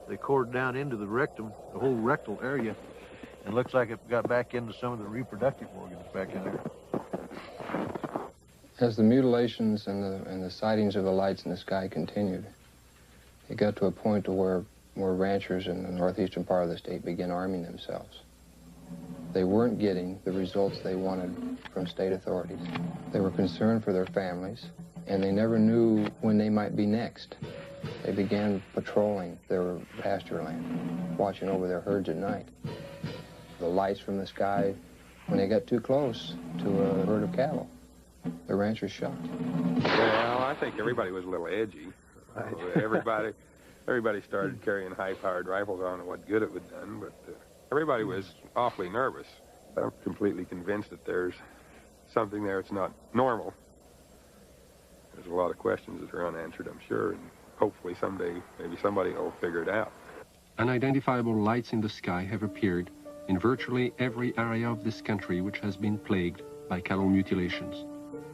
Speaker 18: they cored down into the rectum, the whole rectal area, and looks like it got back into some of the reproductive organs back in there.
Speaker 14: As the mutilations and the sightings of the lights in the sky continued, it got to a point to where ranchers in the northeastern part of the state began arming themselves. They weren't getting the results they wanted from state authorities. They were concerned for their families, and they never knew when they might be next. They began patrolling their pasture land, watching over their herds at night. The lights from the sky, when they got too close to a herd of cattle, the ranchers shot.
Speaker 20: Well, I think everybody was a little edgy.
Speaker 18: Right.
Speaker 20: Everybody started carrying high-powered rifles. I don't know what good it would have done, but everybody was awfully nervous. I'm completely convinced that there's something there that's not normal. There's a lot of questions that are unanswered, I'm sure, and hopefully someday maybe somebody will figure it out.
Speaker 6: Unidentifiable lights in the sky have appeared in virtually every area of this country which has been plagued by cattle mutilations.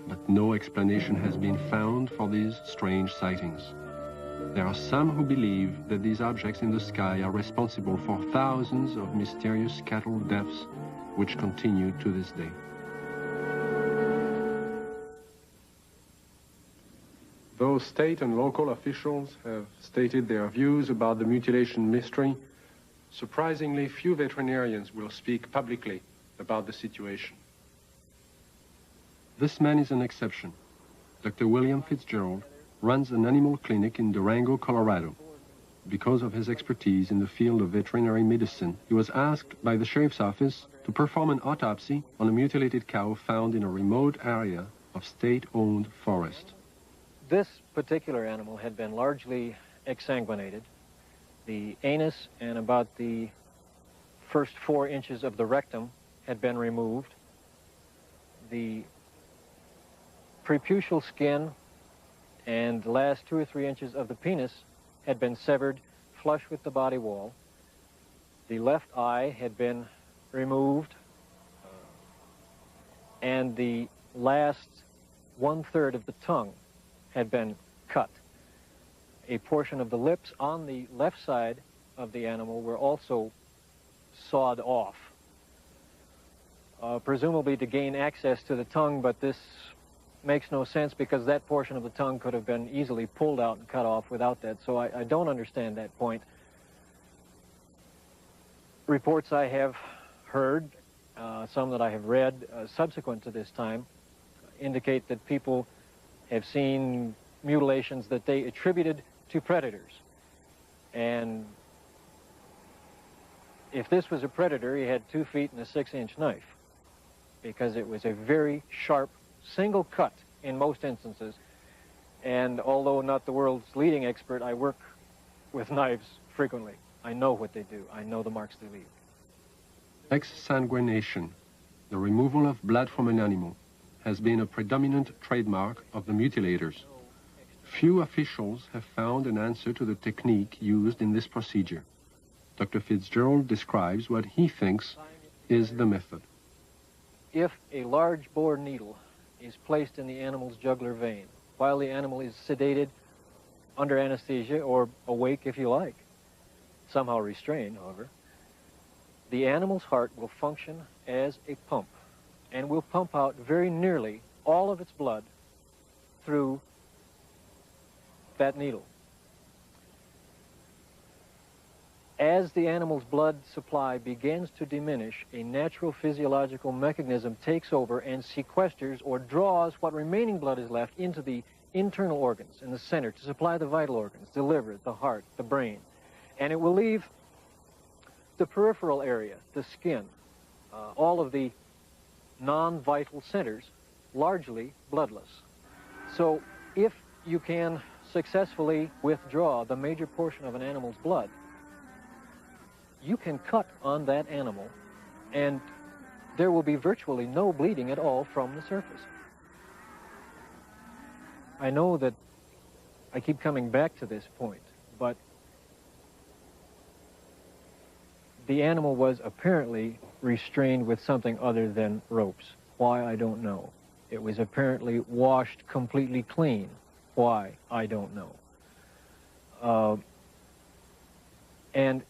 Speaker 6: But no explanation has been found for these strange sightings. There are some who believe that these objects in the sky are responsible for thousands of mysterious cattle deaths which continue to this day. Though state and local officials have stated their views about the mutilation mystery, surprisingly few veterinarians will speak publicly about the situation. This man is an exception. Dr. William Fitzgerald runs an animal clinic in Durango, Colorado. Because of his expertise in the field of veterinary medicine, he was asked by the sheriff's office to perform an autopsy on a mutilated cow found in a remote area of state-owned forest.
Speaker 21: This particular animal had been largely exsanguinated. The anus and about the first 4 inches of the rectum had been removed. The preputial skin and the last 2 or 3 inches of the penis had been severed flush with the body wall. The left eye had been removed, and the last 1/3 of the tongue had been cut. A portion of the lips on the left side of the animal were also sawed off, presumably to gain access to the tongue, but this makes no sense because that portion of the tongue could have been easily pulled out and cut off without that, so I don't understand that point. Reports I have heard, some that I have read subsequent to this time, indicate that people have seen mutilations that they attributed to predators. And if this was a predator, he had 2 feet and a 6-inch knife, because it was a very sharp single cut in most instances. And although not the world's leading expert, I work with knives frequently. I know what they do. I know the marks they leave.
Speaker 6: Exsanguination, the removal of blood from an animal, has been a predominant trademark of the mutilators. Few officials have found an answer to the technique used in this procedure. Dr. Fitzgerald describes what he thinks is the method.
Speaker 21: If a large bore needle is placed in the animal's jugular vein while the animal is sedated, under anesthesia, or awake if you like, somehow restrained, however, the animal's heart will function as a pump and will pump out very nearly all of its blood through that needle. As the animal's blood supply begins to diminish, a natural physiological mechanism takes over and sequesters or draws what remaining blood is left into the internal organs in the center to supply the vital organs, the liver, the heart, the brain. And it will leave the peripheral area, the skin, all of the non-vital centers, largely bloodless. So if you can successfully withdraw the major portion of an animal's blood, you can cut on that animal and there will be virtually no bleeding at all from the surface. I know that I keep coming back to this point, but the animal was apparently restrained with something other than ropes. Why, I don't know. It was apparently washed completely clean. Why, I don't know. And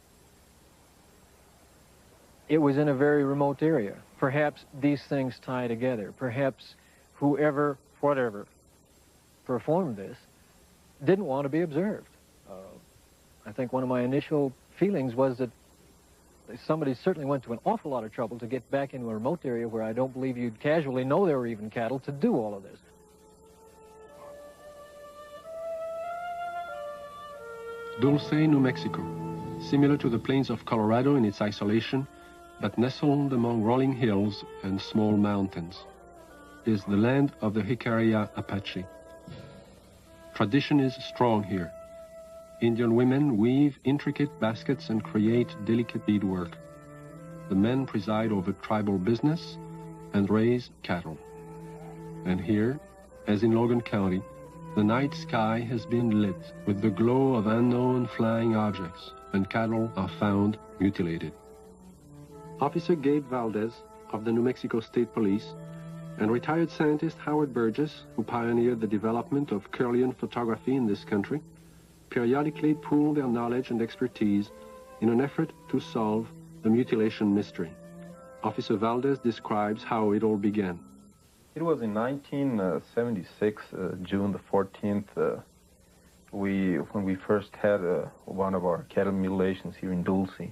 Speaker 21: it was in a very remote area. Perhaps these things tie together. Perhaps whoever, whatever, performed this didn't want to be observed. I think one of my initial feelings was that somebody certainly went to an awful lot of trouble to get back into a remote area where I don't believe you'd casually know there were even cattle to do all of this.
Speaker 6: Dulce, New Mexico, similar to the plains of Colorado in its isolation, but nestled among rolling hills and small mountains, is the land of the Jicarilla Apache. Tradition is strong here. Indian women weave intricate baskets and create delicate beadwork. The men preside over tribal business and raise cattle. And here, as in Logan County, the night sky has been lit with the glow of unknown flying objects, and cattle are found mutilated. Officer Gabe Valdez of the New Mexico State Police and retired scientist Howard Burgess, who pioneered the development of Kirlian photography in this country, periodically pool their knowledge and expertise in an effort to solve the mutilation mystery. Officer Valdez describes how it all began.
Speaker 7: It was in 1976, June the 14th, when we first had one of our cattle mutilations here in Dulce.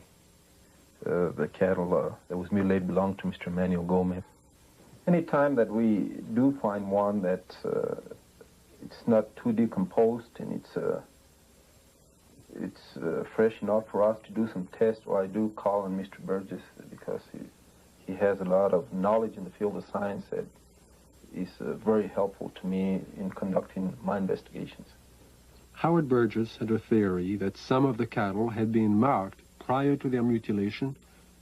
Speaker 7: The cattle that was mutilated belonged to Mr. Manuel Gomez. Any time that we do find one that it's not too decomposed and it's fresh enough for us to do some tests, well, I do call on Mr. Burgess because he has a lot of knowledge in the field of science that is very helpful to me in conducting my investigations.
Speaker 6: Howard Burgess had a theory that some of the cattle had been marked prior to their mutilation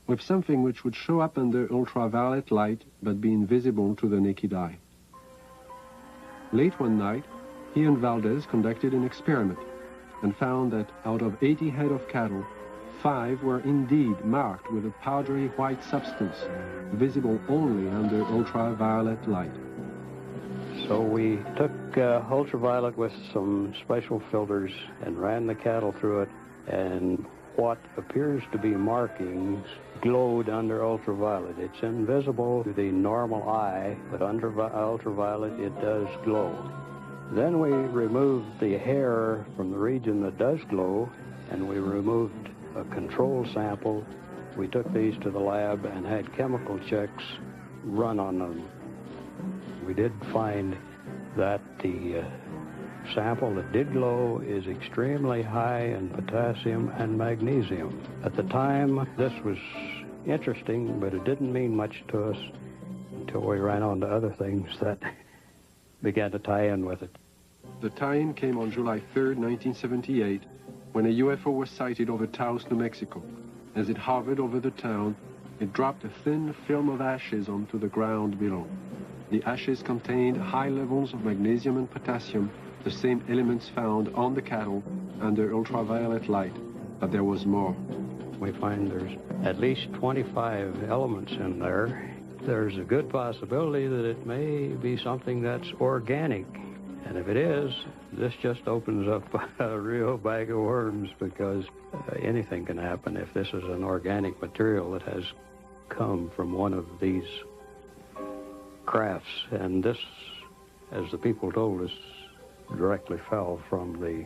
Speaker 6: with something which would show up under ultraviolet light but be invisible to the naked eye. Late one night, he and Valdez conducted an experiment and found that out of 80 head of cattle, 5 were indeed marked with a powdery white substance, visible only under ultraviolet light.
Speaker 22: So we took ultraviolet with some special filters and ran the cattle through it, and what appears to be markings glowed under ultraviolet. It's invisible to the normal eye, but under ultraviolet it does glow. Then we removed the hair from the region that does glow, and we removed a control sample. We took these to the lab and had chemical checks run on them. We did find that the sample that did glow is extremely high in potassium and magnesium. At the time, this was interesting, but it didn't mean much to us until we ran on to other things that began to tie in with it.
Speaker 6: The tie-in came on July 3rd, 1978, when a UFO was sighted over Taos, New Mexico. As it hovered over the town, it dropped a thin film of ashes onto the ground below. The ashes contained high levels of magnesium and potassium, the same elements found on the cattle under ultraviolet light, but there was more.
Speaker 22: We find there's at least 25 elements in there. There's a good possibility that it may be something that's organic. And if it is, this just opens up a real bag of worms, because anything can happen if this is an organic material that has come from one of these crafts. And this, as the people told us, directly fell from the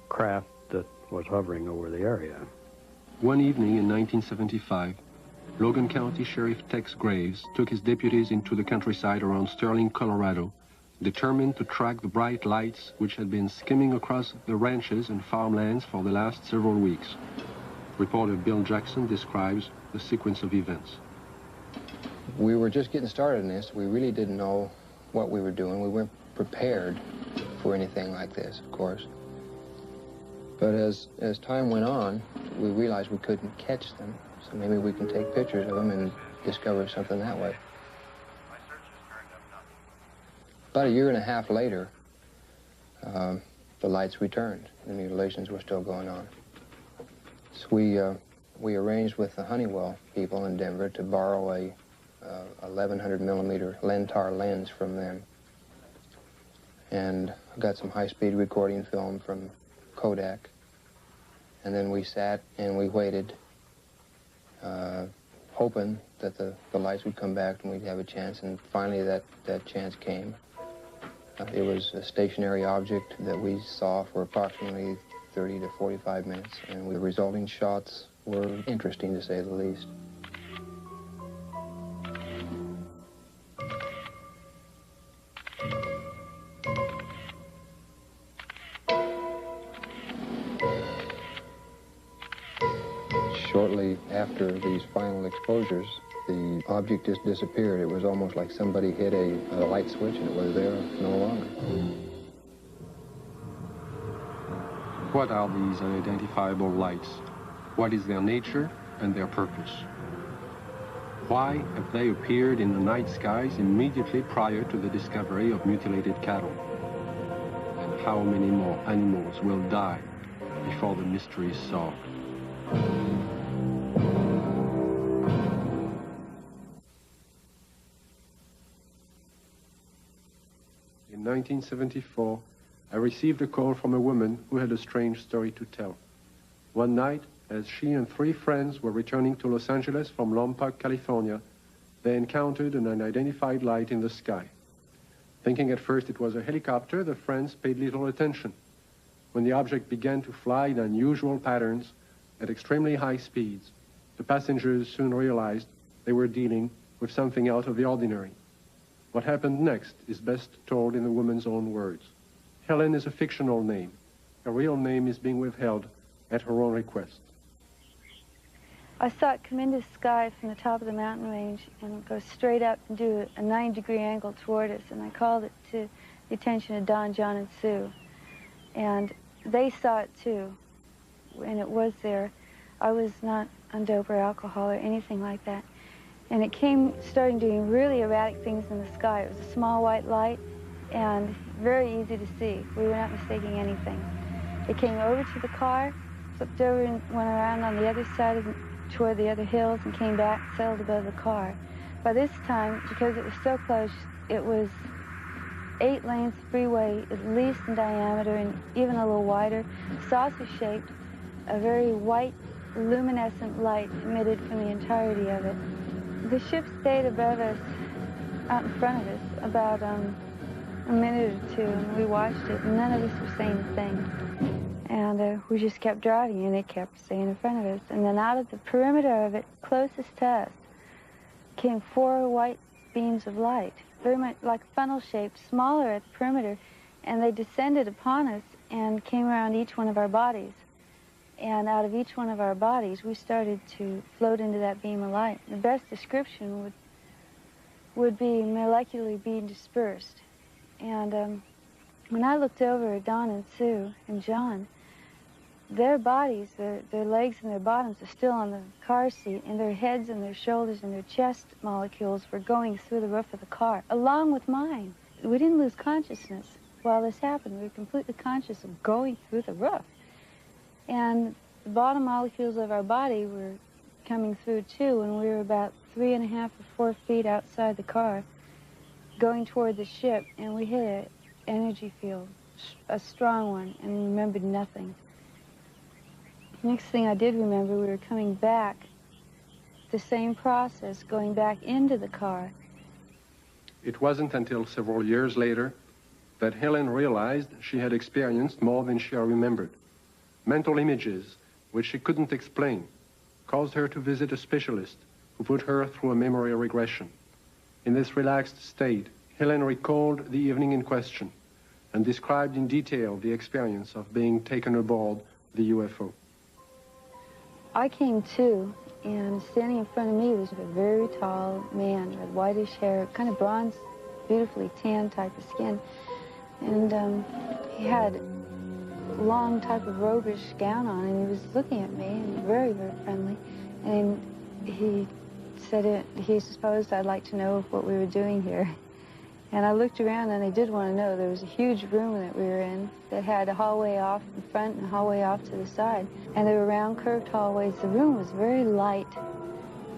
Speaker 22: craft that was hovering over the area.
Speaker 6: One evening in 1975, Logan County Sheriff Tex Graves took his deputies into the countryside around Sterling, Colorado, determined to track the bright lights which had been skimming across the ranches and farmlands for the last several weeks. Reporter Bill Jackson describes the sequence of events.
Speaker 14: We were just getting started in this. We really didn't know what we were doing. We weren't prepared for anything like this, of course. But as time went on, we realized we couldn't catch them, so maybe we can take pictures of them and discover something that way. About a year and a half later, the lights returned. The mutilations were still going on. So we arranged with the Honeywell people in Denver to borrow a 1100 millimeter Lentar lens from them. And got some high-speed recording film from Kodak. And then we sat and we waited, hoping that the lights would come back and we'd have a chance. And finally that chance came. It was a stationary object that we saw for approximately 30 to 45 minutes, and the resulting shots were interesting, to say the least. Shortly after these final exposures, the object just disappeared. It was almost like somebody hit a light switch and it was there no longer.
Speaker 6: What are these unidentifiable lights? What is their nature and their purpose? Why have they appeared in the night skies immediately prior to the discovery of mutilated cattle? And how many more animals will die before the mystery is solved? 1974, I received a call from a woman who had a strange story to tell. One night, as she and 3 friends were returning to Los Angeles from Lompoc, California, they encountered an unidentified light in the sky. Thinking at first it was a helicopter, the friends paid little attention. When the object began to fly in unusual patterns at extremely high speeds, the passengers soon realized they were dealing with something out of the ordinary. What happened next is best told in the woman's own words. Helen is a fictional name. Her real name is being withheld at her own request.
Speaker 8: I saw it come into the sky from the top of the mountain range and go straight up and do a 90-degree angle toward us, and I called it to the attention of Don, John, and Sue. And they saw it too, and it was there. I was not on dope or alcohol or anything like that. And it started doing really erratic things in the sky. It was a small white light and very easy to see. We were not mistaking anything. It came over to the car, flipped over and went around on the other side toward the other hills and came back, settled above the car. By this time, because it was so close, it was 8 lanes freeway, at least in diameter and even a little wider, saucer-shaped, a very white, luminescent light emitted from the entirety of it. The ship stayed above us, out in front of us, about a minute or 2, and we watched it, and none of us were saying a thing. And we just kept driving, and it kept staying in front of us. And then out of the perimeter of it, closest to us, came 4 white beams of light, very much like funnel-shaped, smaller at the perimeter, and they descended upon us and came around each one of our bodies. And out of each one of our bodies, we started to float into that beam of light. The best description would be molecularly being dispersed. And when I looked over at Don and Sue and John, their bodies, their legs and their bottoms are still on the car seat, and their heads and their shoulders and their chest molecules were going through the roof of the car, along with mine. We didn't lose consciousness while this happened. We were completely conscious of going through the roof. And the bottom molecules of our body were coming through too, and we were about 3.5 or 4 feet outside the car, going toward the ship, and we hit an energy field, a strong one, and remembered nothing. Next thing I did remember, we were coming back, the same process, going back into the car.
Speaker 6: It wasn't until several years later that Helen realized she had experienced more than she remembered. Mental images, which she couldn't explain, caused her to visit a specialist who put her through a memory regression. In this relaxed state, Helen recalled the evening in question and described in detail the experience of being taken aboard the UFO.
Speaker 8: I came to, and standing in front of me was a very tall man with whitish hair, kind of bronze, beautifully tan type of skin. And he had a long type of robish gown on, and he was looking at me, and very, very friendly. And he said he supposed I'd like to know what we were doing here. And I looked around, and I did want to know. There was a huge room that we were in that had a hallway off in front and a hallway off to the side. And there were round, curved hallways. The room was very light.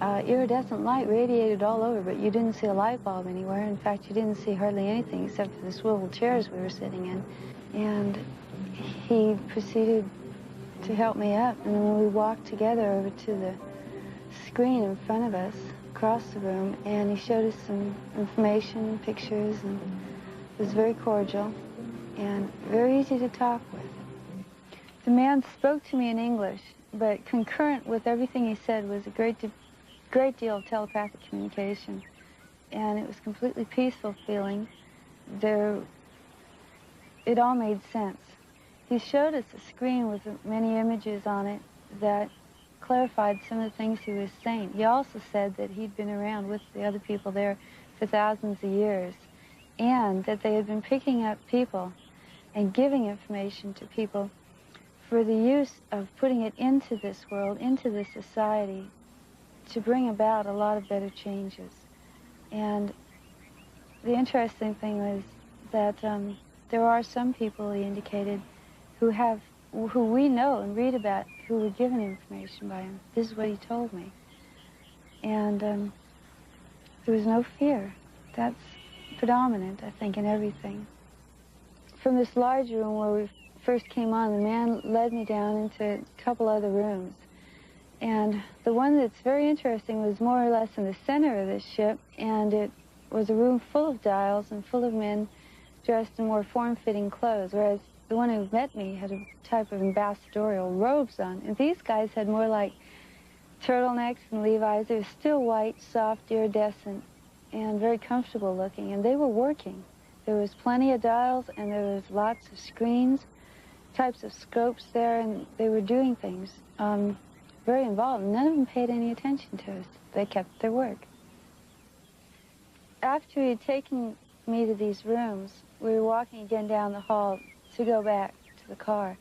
Speaker 8: Iridescent light radiated all over, but you didn't see a light bulb anywhere. In fact, you didn't see hardly anything except for the swivel chairs we were sitting in. And he proceeded to help me up, and then we walked together over to the screen in front of us, across the room, and he showed us some information, pictures, and it was very cordial and very easy to talk with. The man spoke to me in English, but concurrent with everything he said was a great deal of telepathic communication, and it was completely peaceful feeling. It all made sense. He showed us a screen with many images on it that clarified some of the things he was saying. He also said that he'd been around with the other people there for thousands of years, and that they had been picking up people and giving information to people for the use of putting it into this world, into this society, to bring about a lot of better changes. And the interesting thing was that there are some people, he indicated, who we know and read about, who were given information by him. This is what he told me. And there was no fear. That's predominant, I think, in everything. from this large room where we first came on, the man led me down into a couple other rooms. And the one that's very interesting was more or less in the center of this ship, and it was a room full of dials and full of men dressed in more form-fitting clothes, whereas the one who met me had a type of ambassadorial robes on. And these guys had more like turtlenecks and Levi's. They were still white, soft, iridescent, and very comfortable looking, and they were working. There was plenty of dials, and there was lots of screens, types of scopes there, and they were doing things very involved. None of them paid any attention to us. They kept their work. After he had taken me to these rooms, we were walking again down the hall to go back to the car.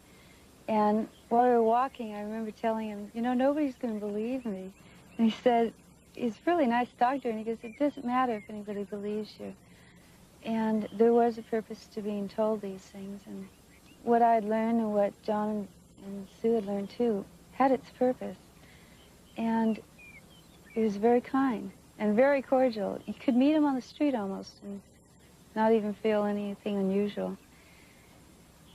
Speaker 8: And while we were walking, I remember telling him, you know, nobody's going to believe me. And he said, he's a really nice doctor, and he goes, it doesn't matter if anybody believes you. And there was a purpose to being told these things. And what I had learned and what John and Sue had learned, too, had its purpose. And he was very kind and very cordial. You could meet him on the street almost and not even feel anything unusual.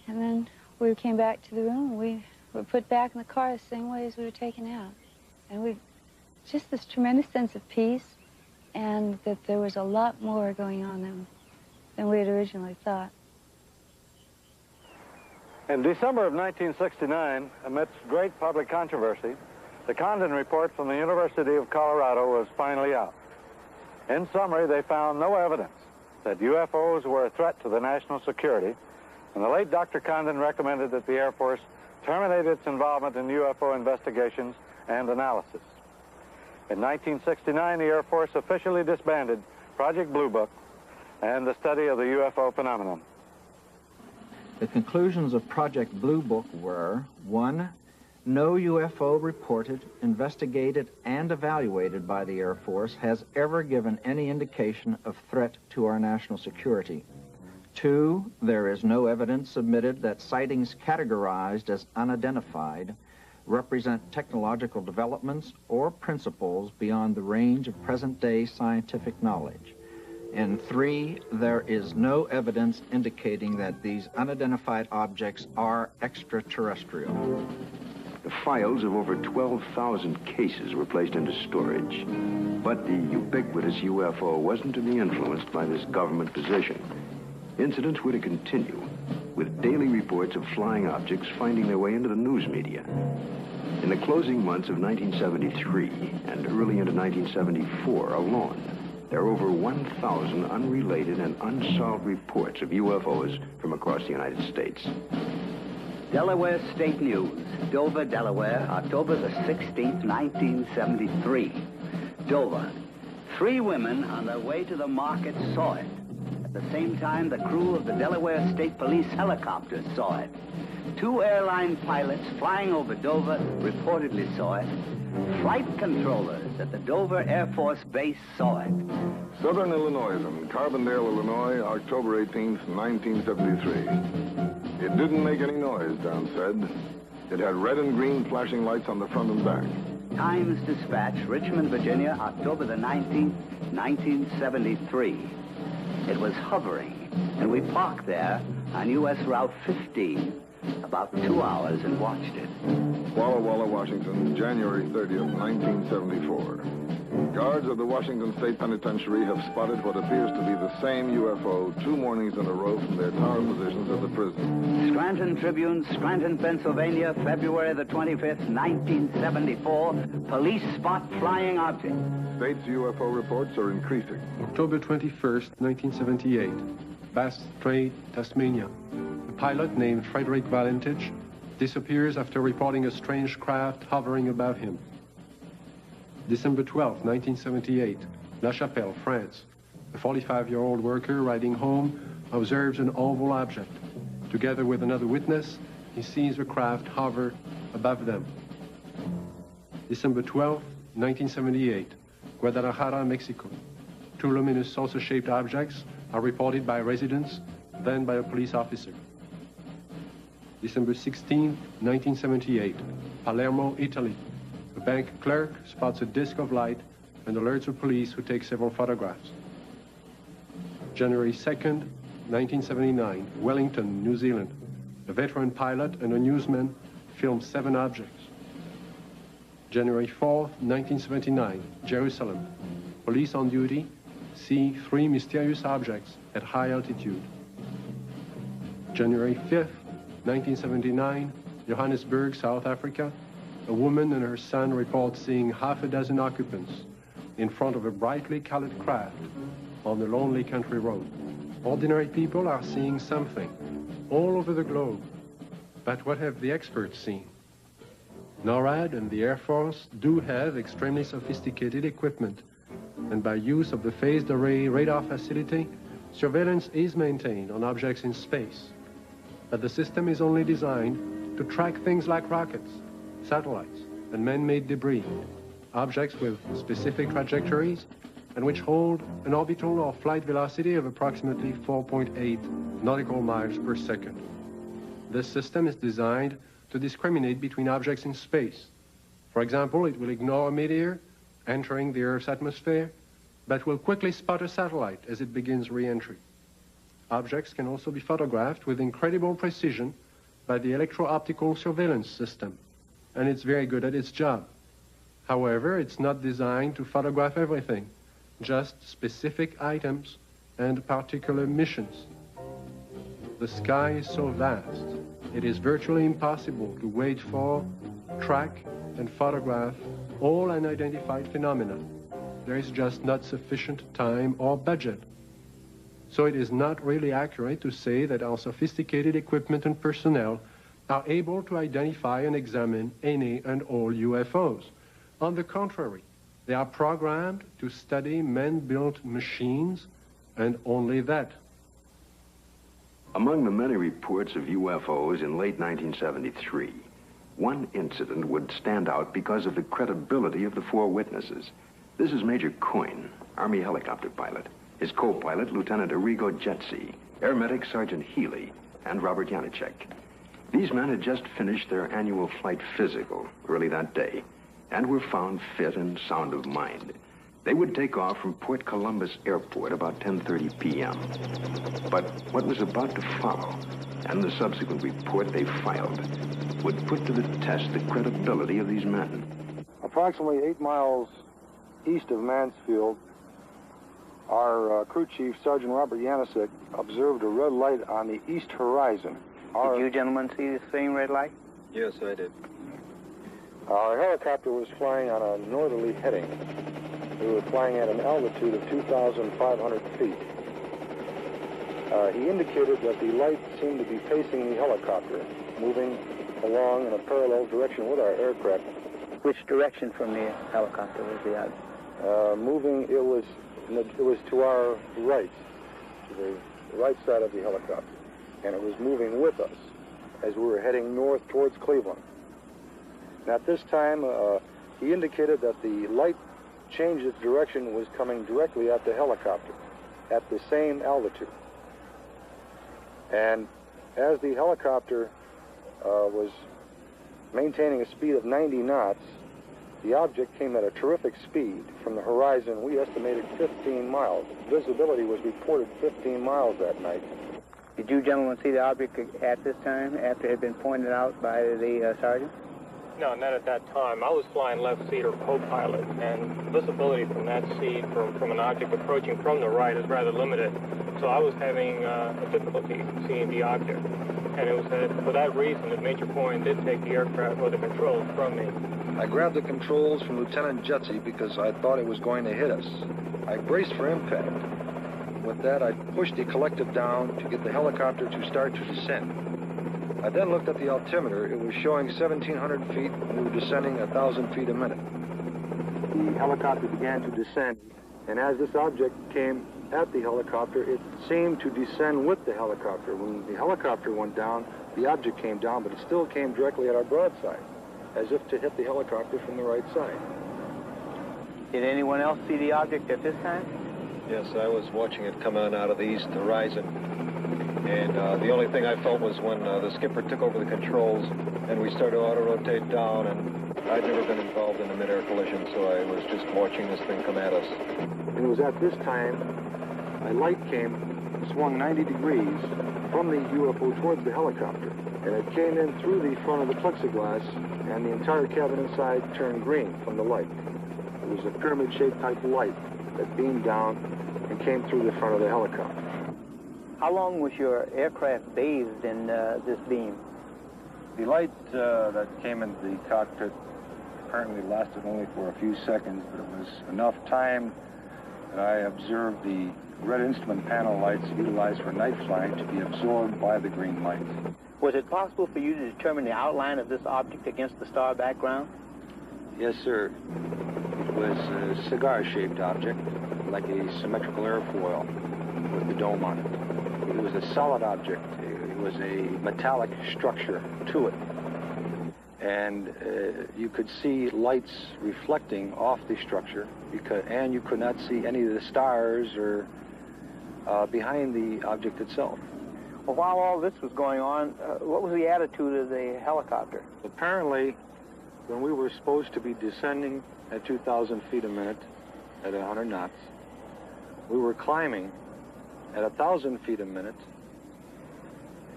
Speaker 8: And then we came back to the room, and we were put back in the car the same way as we were taken out. And we just this tremendous sense of peace, and that there was a lot more going on than we had originally thought.
Speaker 10: In December of 1969, amidst great public controversy, the Condon report from the University of Colorado was finally out. In summary, they found no evidence that UFOs were a threat to the national security, and the late Dr. Condon recommended that the Air Force terminate its involvement in UFO investigations and analysis. In 1969, the Air Force officially disbanded Project Blue Book and the study of the UFO phenomenon.
Speaker 9: The conclusions of Project Blue Book were, 1, no UFO reported, investigated, and evaluated by the Air Force has ever given any indication of threat to our national security. 2, there is no evidence submitted that sightings categorized as unidentified represent technological developments or principles beyond the range of present-day scientific knowledge. And 3, there is no evidence indicating that these unidentified objects are extraterrestrial.
Speaker 1: The files of over 12,000 cases were placed into storage. But the ubiquitous UFO wasn't to be influenced by this government position. Incidents were to continue, with daily reports of flying objects finding their way into the news media. In the closing months of 1973 and early into 1974 alone, there are over 1,000 unrelated and unsolved reports of UFOs from across the United States.
Speaker 4: Delaware State News, Dover, Delaware, October the 16th, 1973. Dover. 3 women on their way to the market saw it. At the same time, the crew of the Delaware State Police helicopter saw it. 2 airline pilots flying over Dover reportedly saw it. Flight controllers at the Dover Air Force Base saw it.
Speaker 5: Southern Illinois and Carbondale, Illinois, October 18th, 1973. It didn't make any noise, Don said. It had red and green flashing lights on the front and back.
Speaker 4: Times Dispatch, Richmond, Virginia, October the 19th, 1973. It was hovering, and we parked there on U.S. Route 15 about 2 hours and watched it.
Speaker 5: Walla Walla, Washington, January 30th, 1974. Guards of the Washington State Penitentiary have spotted what appears to be the same UFO 2 mornings in a row from their tower positions at the prison.
Speaker 4: Scranton Tribune, Scranton, Pennsylvania, February the 25th, 1974. Police spot flying object.
Speaker 5: State's UFO reports are increasing.
Speaker 6: October 21st, 1978. Bass Strait, Tasmania. A pilot named Frederick Valentich disappears after reporting a strange craft hovering above him. December 12, 1978, La Chapelle, France. A 45-year-old worker riding home observes an oval object. Together with another witness, he sees the craft hover above them. December 12, 1978, Guadalajara, Mexico. 2 luminous saucer-shaped objects are reported by residents, then by a police officer. December 16, 1978, Palermo, Italy. A bank clerk spots a disc of light and alerts the police, who take several photographs. January 2nd, 1979, Wellington, New Zealand. A veteran pilot and a newsman filmed 7 objects. January 4th, 1979, Jerusalem. Police on duty see 3 mysterious objects at high altitude. January 5th, 1979, Johannesburg, South Africa. A woman and her son report seeing half a dozen occupants in front of a brightly colored craft on the lonely country road. Ordinary people are seeing something all over the globe. But what have the experts seen? NORAD and the Air Force do have extremely sophisticated equipment, and by use of the phased array radar facility, surveillance is maintained on objects in space. But the system is only designed to track things like rockets, satellites, and man-made debris, objects with specific trajectories and which hold an orbital or flight velocity of approximately 4.8 nautical miles per second. This system is designed to discriminate between objects in space. For example, it will ignore a meteor entering the Earth's atmosphere, but will quickly spot a satellite as it begins re-entry. Objects can also be photographed with incredible precision by the electro-optical surveillance system, and it's very good at its job. However, it's not designed to photograph everything, just specific items and particular missions. The sky is so vast, it is virtually impossible to wait for, track, and photograph all unidentified phenomena. There is just not sufficient time or budget. So it is not really accurate to say that our sophisticated equipment and personnel are able to identify and examine any and all UFOs. On the contrary, they are programmed to study man-built machines, and only that.
Speaker 1: Among the many reports of UFOs in late 1973, one incident would stand out because of the credibility of the 4 witnesses. This is Major Coyne, Army helicopter pilot, his co-pilot, Lieutenant Arrigo Jetsi, Air Medic Sergeant Healy, and Robert Janicek. These men had just finished their annual flight physical early that day and were found fit and sound of mind. They would take off from Port Columbus Airport about 10:30 p.m. But what was about to follow, and the subsequent report they filed, would put to the test the credibility of these men.
Speaker 10: Approximately 8 miles east of Mansfield, our crew chief, Sergeant Robert Janicek, observed a red light on the east horizon.
Speaker 11: Did you gentlemen see the same red light?
Speaker 15: Yes, I did.
Speaker 10: Our helicopter was flying on a northerly heading. We were flying at an altitude of 2,500 feet. He indicated that the light seemed to be facing the helicopter, moving along in a parallel direction with our aircraft.
Speaker 11: Which direction from the helicopter was the light?
Speaker 10: Moving, it was to our right, to the right side of the helicopter, and it was moving with us as we were heading north towards Cleveland. And at this time, he indicated that the light changed its direction, was coming directly at the helicopter at the same altitude. And as the helicopter was maintaining a speed of 90 knots, the object came at a terrific speed from the horizon. We estimated 15 miles. Visibility was reported 15 miles that night.
Speaker 11: Did you gentlemen see the object at this time, after it had been pointed out by the sergeant?
Speaker 13: No, not at that time. I was flying left seat or co-pilot, and visibility from that seat from an object approaching from the right is rather limited. So I was having difficulty seeing the object. And it was for that reason that Major Coyne did take the aircraft or the controls from me.
Speaker 10: I grabbed the controls from Lieutenant Jetsi because I thought it was going to hit us. I braced for impact. With that, I pushed the collective down to get the helicopter to start to descend. I then looked at the altimeter. It was showing 1,700 feet, and we were descending 1,000 feet a minute. The helicopter began to descend, and as this object came at the helicopter, it seemed to descend with the helicopter. When the helicopter went down, the object came down, but it still came directly at our broadside, as if to hit the helicopter from the right side.
Speaker 11: Did anyone else see the object at this time?
Speaker 15: Yes, I was watching it come on out of the east horizon. And the only thing I felt was when the skipper took over the controls and we started to auto-rotate down, and I'd never been involved in a mid-air collision, so I was just watching this thing come at us.
Speaker 10: And it was at this time
Speaker 5: a light came, swung 90 degrees from the UFO towards the helicopter. And it came in through the front of the plexiglass, and the entire cabin inside turned green from the light. It was a pyramid-shaped type light that beamed down and came through the front of the helicopter.
Speaker 11: How long was your aircraft bathed in this beam?
Speaker 2: The light that came into the cockpit apparently lasted only for a few seconds, but it was enough time that I observed the red instrument panel lights utilized for night flying to be absorbed by the green light.
Speaker 11: Was it possible for you to determine the outline of this object against the star background?
Speaker 2: Yes, sir. It was a cigar-shaped object, like a symmetrical airfoil with the dome on it. It was a solid object. It was a metallic structure to it. And you could see lights reflecting off the structure, and you could not see any of the stars or behind the object itself.
Speaker 11: Well, while all this was going on, what was the attitude of the helicopter?
Speaker 2: Apparently, when we were supposed to be descending at 2,000 feet a minute at 100 knots, we were climbing at 1,000 feet a minute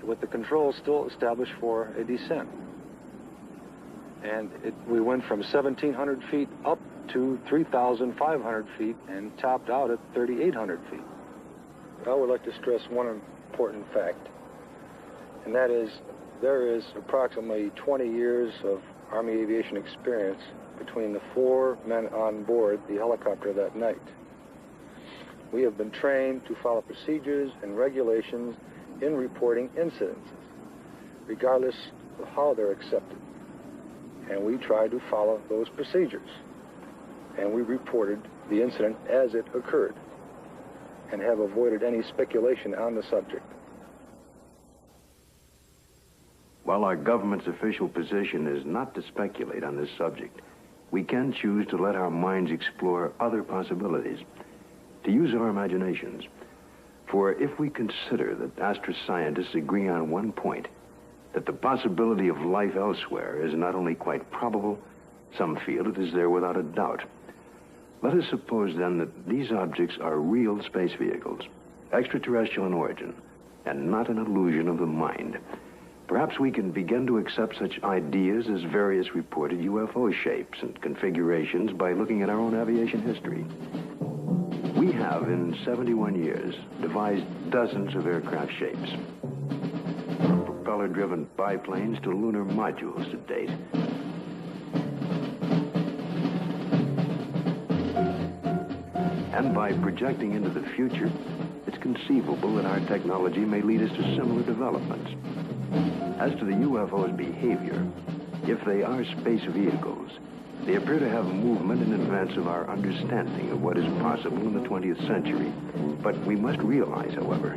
Speaker 2: with the controls still established for a descent. And we went from 1,700 feet up to 3,500 feet and topped out at 3,800 feet. I would like to stress one important fact, and that is there is approximately 20 years of Army aviation experience between the 4 men on board the helicopter that night. We have been trained to follow procedures and regulations in reporting incidences, regardless of how they're accepted. And we tried to follow those procedures. And we reported the incident as it occurred and have avoided any speculation on the subject.
Speaker 1: While our government's official position is not to speculate on this subject, we can choose to let our minds explore other possibilities, to use our imaginations. For if we consider that astroscientists agree on one point, that the possibility of life elsewhere is not only quite probable, some feel it is there without a doubt. Let us suppose then that these objects are real space vehicles, extraterrestrial in origin, and not an illusion of the mind. Perhaps we can begin to accept such ideas as various reported UFO shapes and configurations by looking at our own aviation history. We have, in 71 years, devised dozens of aircraft shapes, from propeller-driven biplanes to lunar modules to date. And by projecting into the future, it's conceivable that our technology may lead us to similar developments. As to the UFO's behavior, if they are space vehicles, they appear to have movement in advance of our understanding of what is possible in the 20th century. But we must realize, however,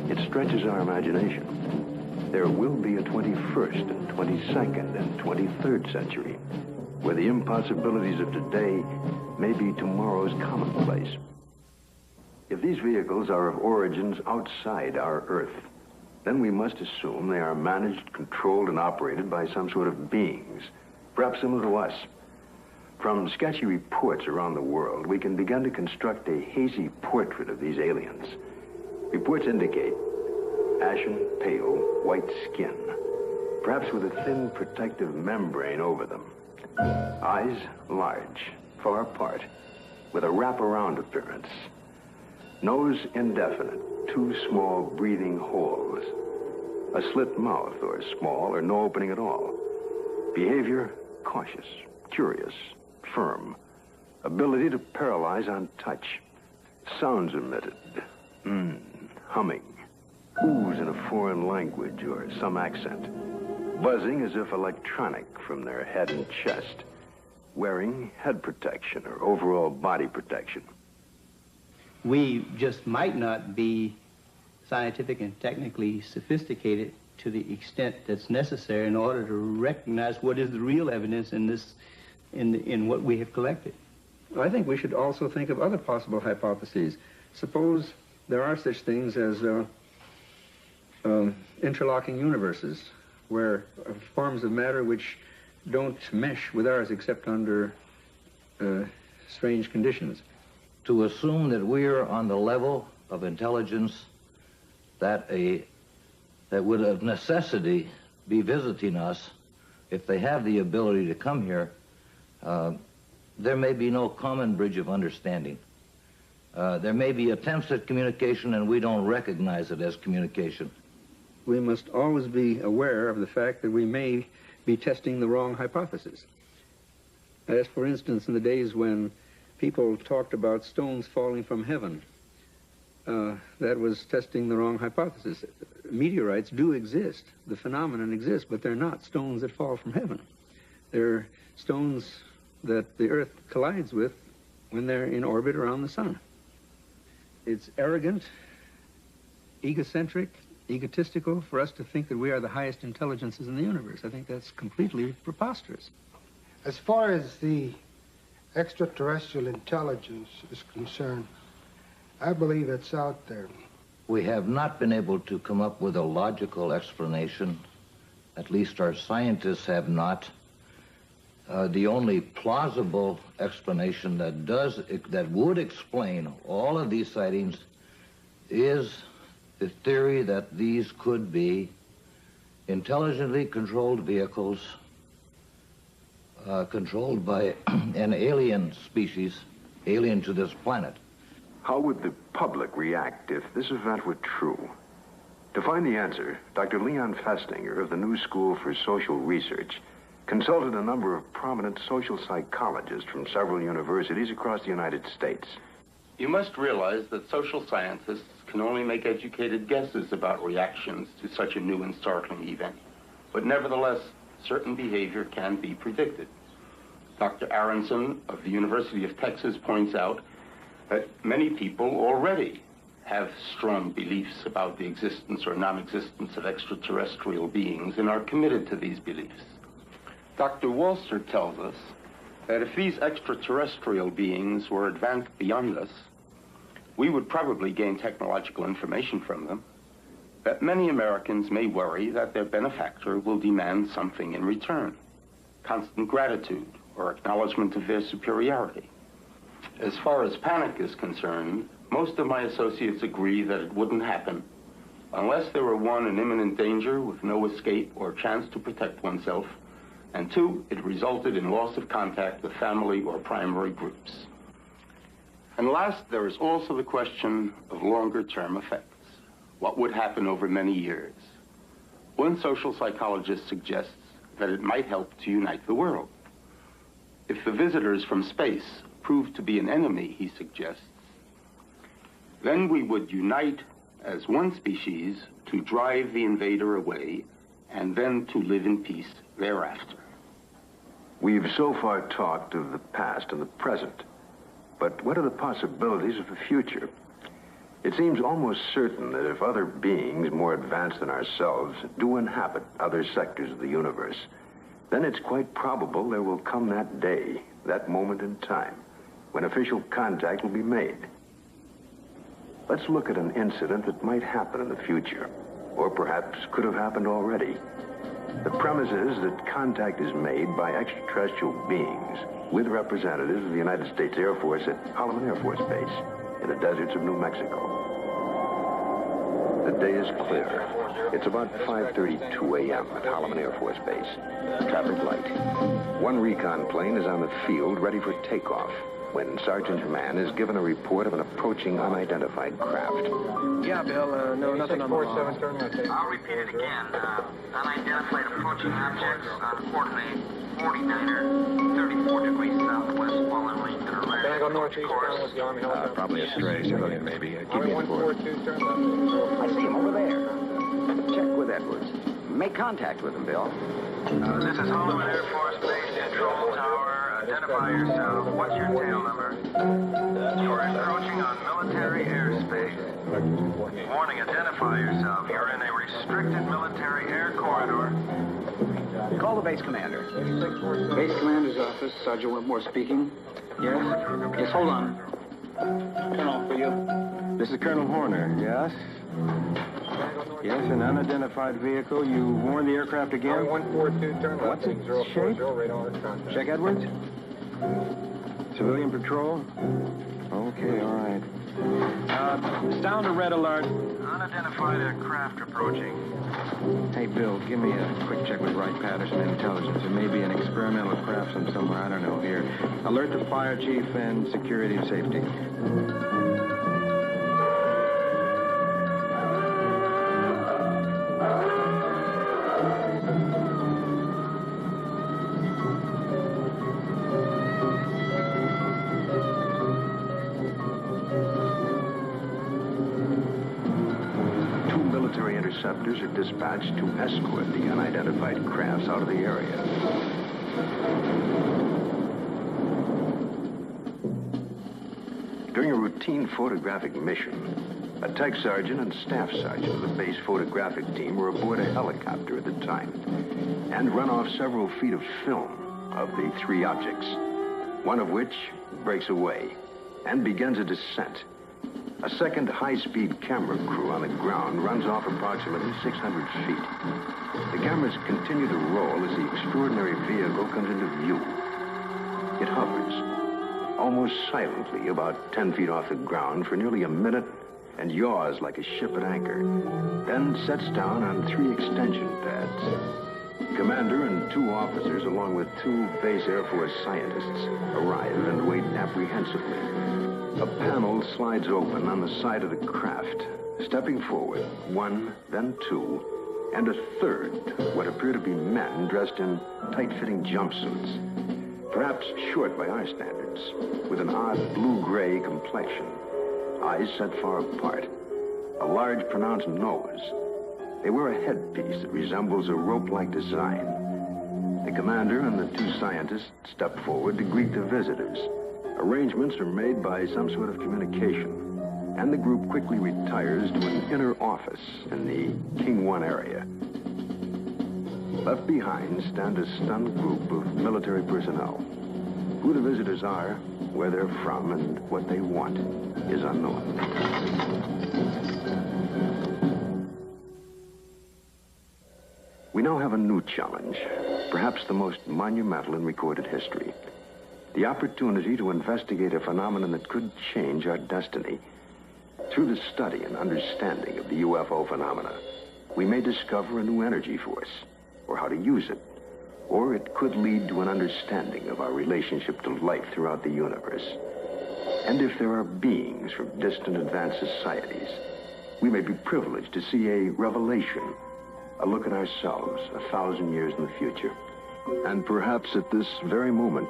Speaker 1: it stretches our imagination. There will be a 21st and 22nd and 23rd century, where the impossibilities of today may be tomorrow's commonplace. If these vehicles are of origins outside our Earth, then we must assume they are managed, controlled, and operated by some sort of beings, perhaps similar to us. From sketchy reports around the world, we can begin to construct a hazy portrait of these aliens. Reports indicate ashen, pale, white skin, perhaps with a thin protective membrane over them. Eyes large, far apart, with a wraparound appearance. Nose indefinite, 2 small breathing holes. A slit mouth, or small, or no opening at all. Behavior, cautious, curious, firm. Ability to paralyze on touch. Sounds emitted. Humming. Oohs in a foreign language or some accent. Buzzing as if electronic from their head and chest. Wearing head protection or overall body protection.
Speaker 12: We just might not be scientific and technically sophisticated to the extent that's necessary in order to recognize what is the real evidence in this, in what we have collected.
Speaker 23: I think we should also think of other possible hypotheses. Suppose there are such things as interlocking universes, where forms of matter which don't mesh with ours except under strange conditions.
Speaker 9: To assume that we are on the level
Speaker 3: of intelligence that would of necessity be visiting us, if they have the ability to come here, there may be no common bridge of understanding. There may be attempts at communication, and we don't recognize it as communication.
Speaker 23: We must always be aware of the fact that we may be testing the wrong hypothesis. As, for instance, in the days when people talked about stones falling from heaven, that was testing the wrong hypothesis. Meteorites do exist. The phenomenon exists, but they're not stones that fall from heaven. They're stones that the Earth collides with when they're in orbit around the sun. It's arrogant, egocentric, egotistical for us to think that we are the highest intelligences in the universe. I think that's completely preposterous.
Speaker 16: As far as the extraterrestrial intelligence is concerned, I believe it's out there.
Speaker 3: We have not been able to come up with a logical explanation. At least our scientists have not. The only plausible explanation that would explain all of these sightings is the theory that these could be intelligently controlled vehicles controlled by an alien species, alien to this planet.
Speaker 1: How would the public react if this event were true? To find the answer, Dr. Leon Festinger of the New School for Social Research consulted a number of prominent social psychologists from several universities across the United States.
Speaker 17: You must realize that social scientists can only make educated guesses about reactions to such a new and startling event. But nevertheless, certain behavior can be predicted. Dr. Aronson of the University of Texas points out that many people already have strong beliefs about the existence or non-existence of extraterrestrial beings and are committed to these beliefs. Dr. Walster tells us that if these extraterrestrial beings were advanced beyond us, we would probably gain technological information from them, that many Americans may worry that their benefactor will demand something in return, constant gratitude or acknowledgement of their superiority. As far as panic is concerned, most of my associates agree that it wouldn't happen unless there were, one, an imminent danger with no escape or chance to protect oneself, and two, it resulted in loss of contact with family or primary groups. And last, there is also the question of longer-term effects. What would happen over many years? One social psychologist suggests that it might help to unite the world. If the visitors from space prove to be an enemy, he suggests, then we would unite as one species to drive the invader away and then to live in peace thereafter.
Speaker 1: We've so far talked of the past and the present, but what are the possibilities of the future? It seems almost certain that if other beings more advanced than ourselves do inhabit other sectors of the universe, then it's quite probable there will come that day, that moment in time, when official contact will be made. Let's look at an incident that might happen in the future, or perhaps could have happened already. The premise is that contact is made by extraterrestrial beings with representatives of the United States Air Force at Holloman Air Force Base in the deserts of New Mexico. The day is clear. It's about 5:32 a.m. at Holloman Air Force Base. Traffic light. One recon plane is on the field ready for takeoff when Sergeant Mann is given a report of an approaching unidentified craft.
Speaker 24: Yeah, Bill, no, nothing on the wall.
Speaker 25: I'll repeat it again. Unidentified approaching objects on coordinate 49er, 34 degrees southwest, falling length and
Speaker 24: Can I go northeast down with the Army helicopter?
Speaker 26: Probably a stray civilian, maybe. Give
Speaker 24: Army
Speaker 26: me the board.
Speaker 24: 142, turn left.
Speaker 4: I see him over there. Check with Edwards. Make contact with him, Bill.
Speaker 25: This is Holloman Air Force Base, control tower. Identify yourself. What's your tail number? You're encroaching on military airspace. Warning, identify yourself. You're in a restricted military air corridor.
Speaker 4: Call the base commander.
Speaker 23: Base commander's office, Sergeant Whitmore speaking. Yes? Yes, hold on. Colonel, for you.
Speaker 26: This is Colonel Horner, yes? Yes, an unidentified vehicle. You warned the aircraft again?
Speaker 24: 142, turn left.
Speaker 26: What's its shape? Check, Edwards. Civilian patrol? Okay, all right. Sound a red alert.
Speaker 25: Unidentified aircraft approaching.
Speaker 14: Hey, Bill, give me a quick check with Wright Patterson Intelligence. There may be an experimental craft from somewhere, I don't know, here. Alert the fire chief and security and safety.
Speaker 1: Interceptors are dispatched to escort the unidentified crafts out of the area. During a routine photographic mission, a tech sergeant and staff sergeant of the base photographic team were aboard a helicopter at the time and run off several feet of film of the three objects, one of which breaks away and begins a descent. A second high-speed camera crew on the ground runs off approximately 600 feet. The cameras continue to roll as the extraordinary vehicle comes into view. It hovers, almost silently, about 10 feet off the ground for nearly a minute and yaws like a ship at anchor, then sets down on 3 extension pads. Commander and 2 officers, along with 2 base Air Force scientists, arrive and wait apprehensively. A panel slides open on the side of the craft. Stepping forward, 1, then 2, and a third, what appear to be men dressed in tight-fitting jumpsuits. Perhaps short by our standards, with an odd blue-gray complexion, eyes set far apart, a large pronounced nose. They wear a headpiece that resembles a rope-like design. The commander and the 2 scientists step forward to greet the visitors. Arrangements are made by some sort of communication, and the group quickly retires to an inner office in the King 1 area. Left behind stand a stunned group of military personnel. Who the visitors are, where they're from, and what they want is unknown. We now have a new challenge, perhaps the most monumental in recorded history. The opportunity to investigate a phenomenon that could change our destiny. Through the study and understanding of the UFO phenomena, we may discover a new energy force, or how to use it, or it could lead to an understanding of our relationship to life throughout the universe. And if there are beings from distant advanced societies, we may be privileged to see a revelation, a look at ourselves 1,000 years in the future. And perhaps at this very moment,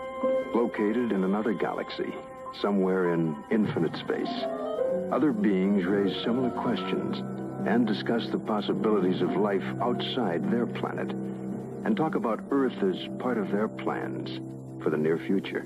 Speaker 1: located in another galaxy, somewhere in infinite space, other beings raise similar questions and discuss the possibilities of life outside their planet and talk about Earth as part of their plans for the near future.